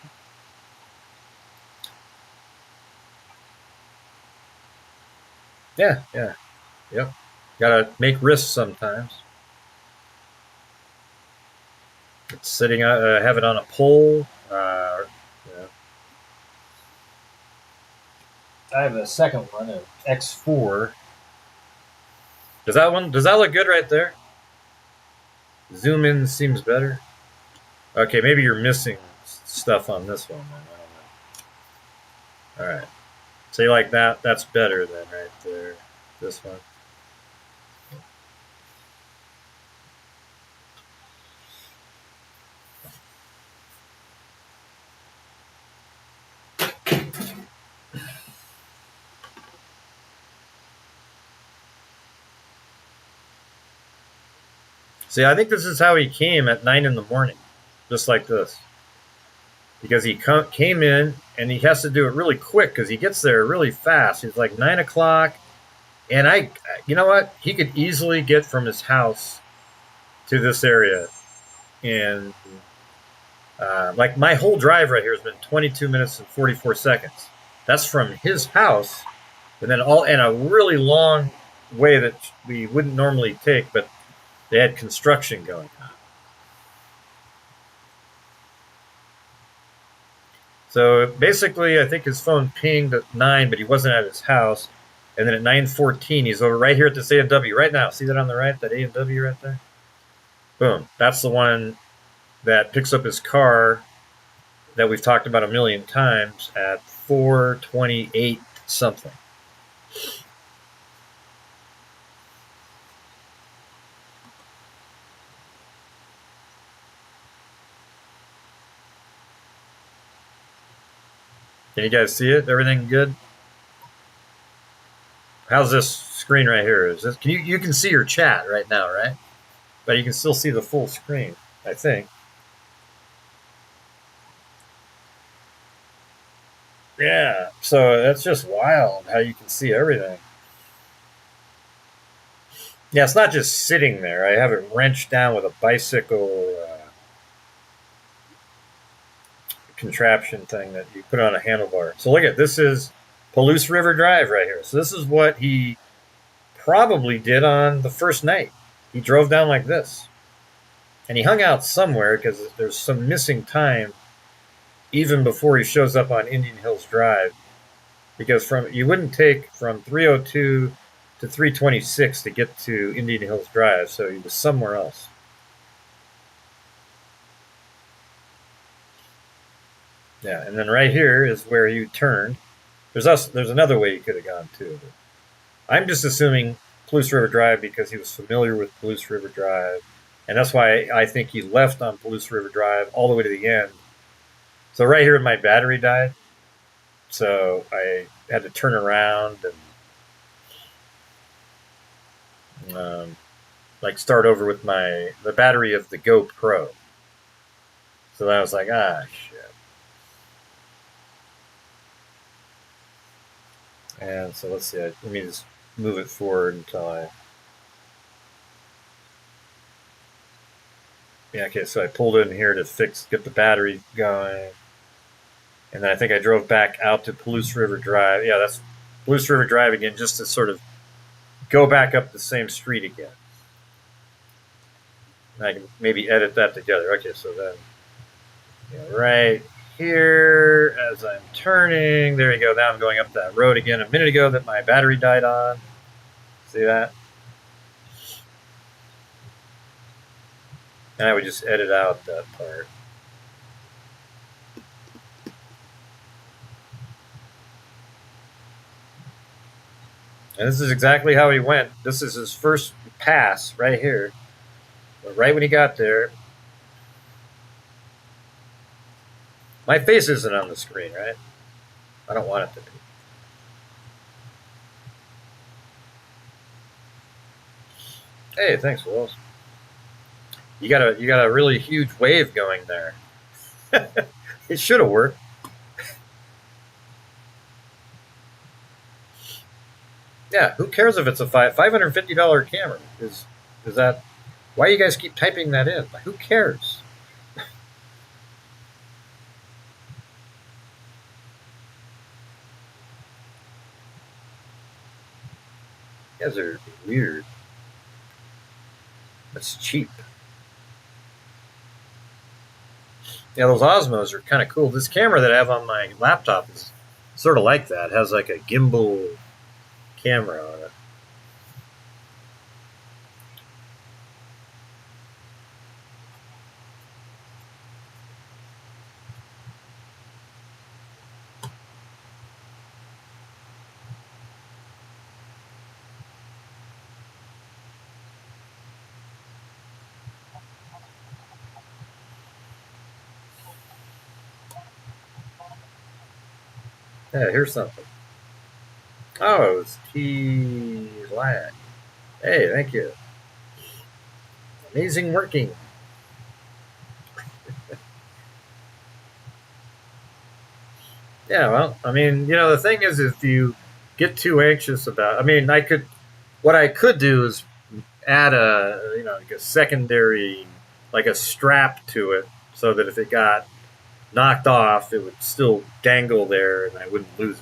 Yeah. Yep. Gotta make risks sometimes. It's sitting, have it on a pole. Yeah. I have a second one, an X4. Does that look good right there? Zoom in seems better. Okay, maybe you're missing stuff on this one. I don't know. All right. So you like that? That's better than right there. This one. See, I think this is how he came at 9 in the morning, just like this. Because he came in and he has to do it really quick because he gets there really fast. He's like 9 o'clock. And you know what? He could easily get from his house to this area. And like my whole drive right here has been 22 minutes and 44 seconds. That's from his house. And then in a really long way that we wouldn't normally take, but they had construction going on. So basically, I think his phone pinged at 9, but he wasn't at his house. And then at 9:14, he's over right here at this A&W right now. See that on the right, that A&W right there? Boom. That's the one that picks up his car that we've talked about a million times at 4:28 something. Can you guys see it? Everything good? How's this screen right here? Is this, you can see your chat right now, right? But you can still see the full screen, I think. Yeah, so that's just wild how you can see everything. Yeah, it's not just sitting there. I have it wrenched down with a bicycle contraption thing that you put on a handlebar. So look at this is Palouse River Drive right here. So this is what he probably did on the first night. He drove down like this. And he hung out somewhere because there's some missing time even before he shows up on Indian Hills Drive. Because you wouldn't take from 302 to 326 to get to Indian Hills Drive, so he was somewhere else. Yeah, and then right here is where you turned. There's another way you could have gone too. But I'm just assuming Palouse River Drive because he was familiar with Palouse River Drive, and that's why I think he left on Palouse River Drive all the way to the end. So right here, my battery died, so I had to turn around and like start over with the battery of the GoPro. So I was like, shit. And so let's see. Let me just move it forward until I. Yeah, okay. So I pulled in here to get the battery going, and then I think I drove back out to Palouse River Drive. Yeah, that's Palouse River Drive again, just to sort of go back up the same street again. I can maybe edit that together. Okay, so then right here as I'm turning, there you go. Now I'm going up that road again. A minute ago that my battery died on. See that? And I would just edit out that part. And this is exactly how he went. This is his first pass right here. right when he got there. My face isn't on the screen, right? I don't want it to be. Hey, thanks, Wills. You got a really huge wave going there. It should have worked. Yeah, who cares if it's a $550 camera? Is that why you guys keep typing that in? Who cares? You guys are weird. That's cheap. Yeah, those Osmos are kind of cool. This camera that I have on my laptop is sort of like that. It has like a gimbal camera on it. Yeah, here's something. Oh, it's Dlive. Hey, thank you. Amazing working. Yeah, well, I mean, the thing is, if you get too anxious about, what I could do is add like a secondary, like a strap to it, so that if it got knocked off, it would still dangle there, and I wouldn't lose,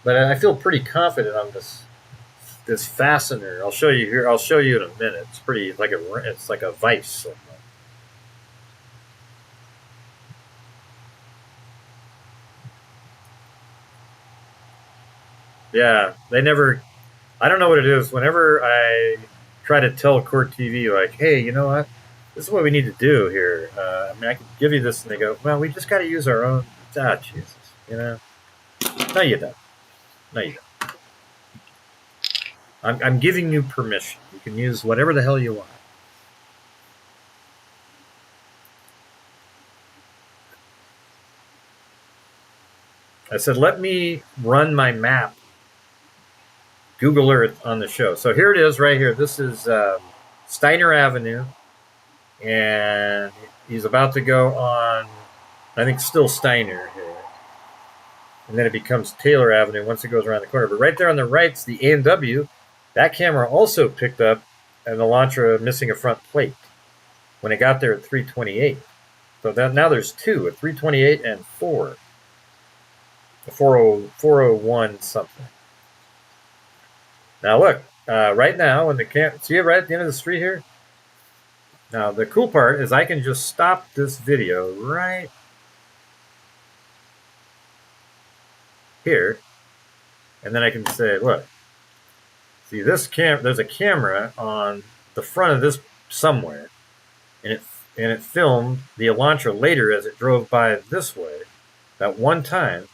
But I feel pretty confident on this fastener. I'll show you here. I'll show you in a minute. It's pretty it's like a vise. Yeah, they never. I don't know what it is. Whenever I try to tell Court TV, like, hey, you know what? This is what we need to do here. I can give you this, and they go, well, we just got to use our own. Ah, Jesus, No, you don't. No, you don't. I'm giving you permission. You can use whatever the hell you want. I said, let me run my map, Google Earth, on the show. So here it is right here. This is Steiner Avenue, and he's about to go on, I think, still Steiner here. And then it becomes Taylor Avenue once it goes around the corner. But right there on the right's the A&W. That camera also picked up an Elantra missing a front plate when it got there at 328. So now there's two, a 328 and 4. A 401 something. Now look, right now when see it right at the end of the street here? Now the cool part is I can just stop this video right here, and then I can say, look, see this there's a camera on the front of this somewhere, and it filmed the Elantra later as it drove by this way that one time.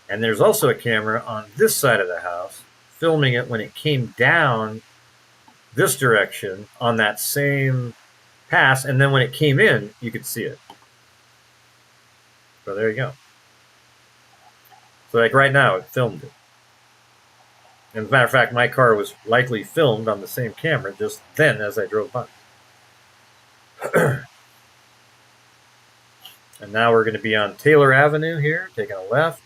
And there's also a camera on this side of the house filming it when it came down this direction on that same pass. And then when it came in, you could see it. So there you go. So like right now, it filmed it. And as a matter of fact, my car was likely filmed on the same camera just then as I drove by. And now we're going to be on Taylor Avenue here, taking a left.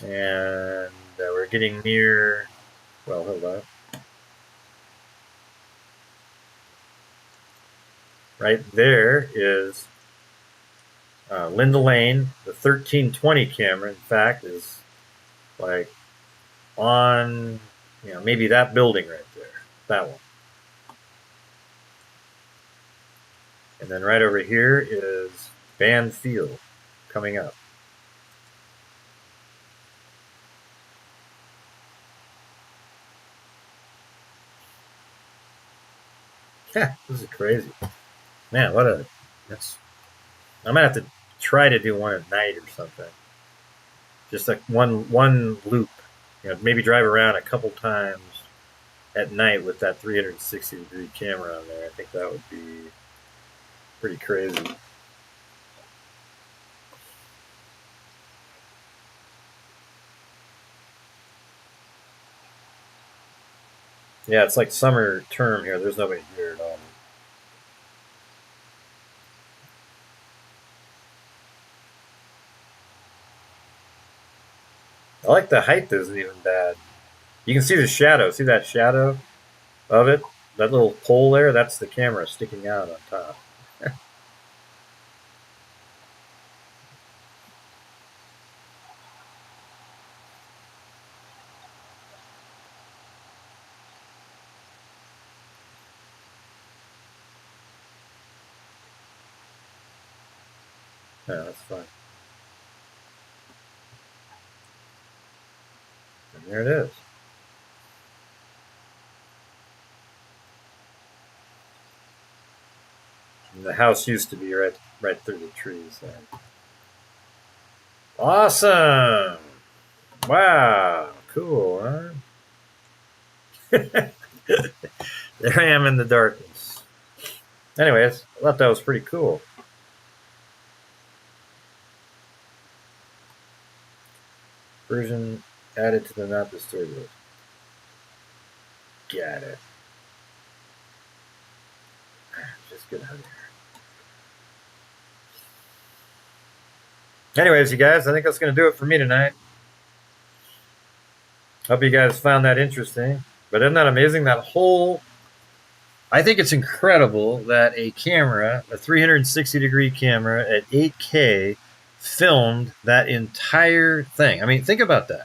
And we're getting near, well, hold on. Right there is Linda Lane. The 1320 camera, in fact, is like on, maybe that building right there, that one. And then right over here is Band Field coming up. This is crazy. Man, what a that's I'm gonna have to try to do one at night or something. Just like one loop. Maybe drive around a couple times at night with that 360-degree camera on there. I think that would be pretty crazy. Yeah, it's like summer term here. There's nobody here at all. I like the height isn't even bad. You can see the shadow. See that shadow of it? That little pole there? That's the camera sticking out on top. Yeah, that's fun. And there it is. And the house used to be right through the trees there. Awesome! Wow, cool, huh? There I am in the darkness. Anyways, I thought that was pretty cool. Version added to the not destroyed list. Got it. Just get out of here. Anyways, you guys, I think that's going to do it for me tonight. Hope you guys found that interesting. But isn't that amazing? I think it's incredible that a 360-degree camera at 8K filmed that entire thing. I mean, think about that.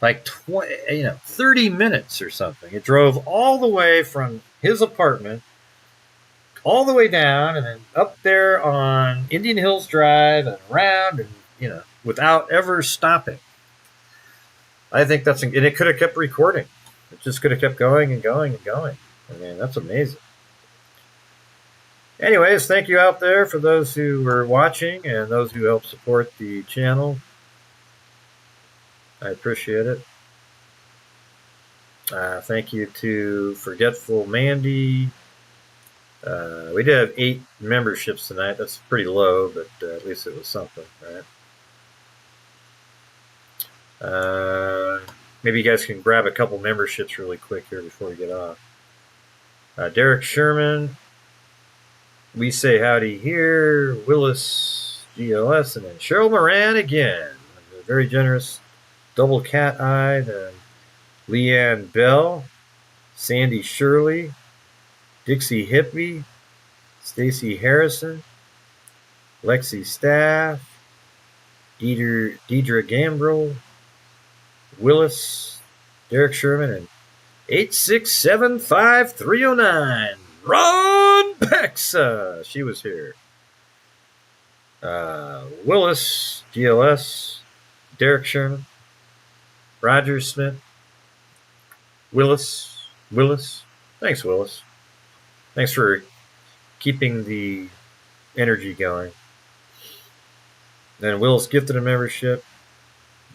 Like 30 minutes or something. It drove all the way from his apartment all the way down and then up there on Indian Hills Drive and around and, without ever stopping. I think and it could have kept recording. It just could have kept going and going and going. I mean, that's amazing. Anyways, thank you out there for those who were watching and those who helped support the channel. I appreciate it. Thank you to Forgetful Mandy. We did have 8 memberships tonight. That's pretty low, but at least it was something, right? Maybe you guys can grab a couple memberships really quick here before we get off. Derek Sherman. We say howdy here. Willis GLS, and then Cheryl Moran again. A very generous double cat-eyed. Leanne Bell. Sandy Shirley. Dixie Hippie. Stacy Harrison. Lexi Staff. Deidre Gambrel. Willis. Derek Sherman, and 8675309. Ron Pexa. She was here. Willis, GLS, Derek Sherman, Roger Smith, Willis. Thanks, Willis. Thanks for keeping the energy going. Then Willis gifted a membership.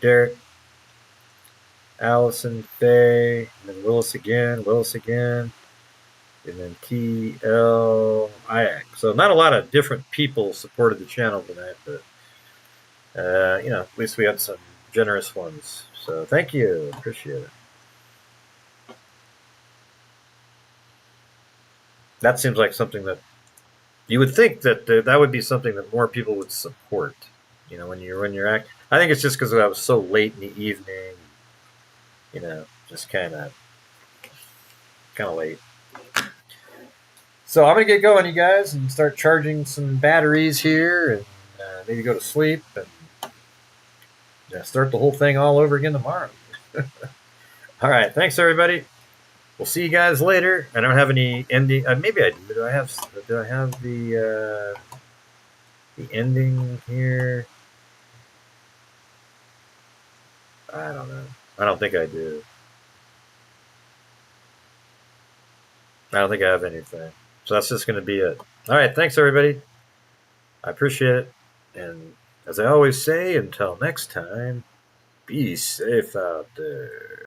Derek, Allison, Faye, and then Willis again, and then TL Iac. So not a lot of different people supported the channel tonight, but at least we had some generous ones. So thank you, appreciate it. That seems like something that you would think that that would be something that more people would support. When you're acting. I think it's just because I was so late in the evening. Just kind of late. So I'm going to get going, you guys, and start charging some batteries here and maybe go to sleep and start the whole thing all over again tomorrow. All right. Thanks, everybody. We'll see you guys later. I don't have any ending. Maybe I do. Do I have the ending here? I don't know. I don't think I do. I don't think I have anything. So that's just going to be it. All right. Thanks, everybody. I appreciate it. And as I always say, until next time, be safe out there.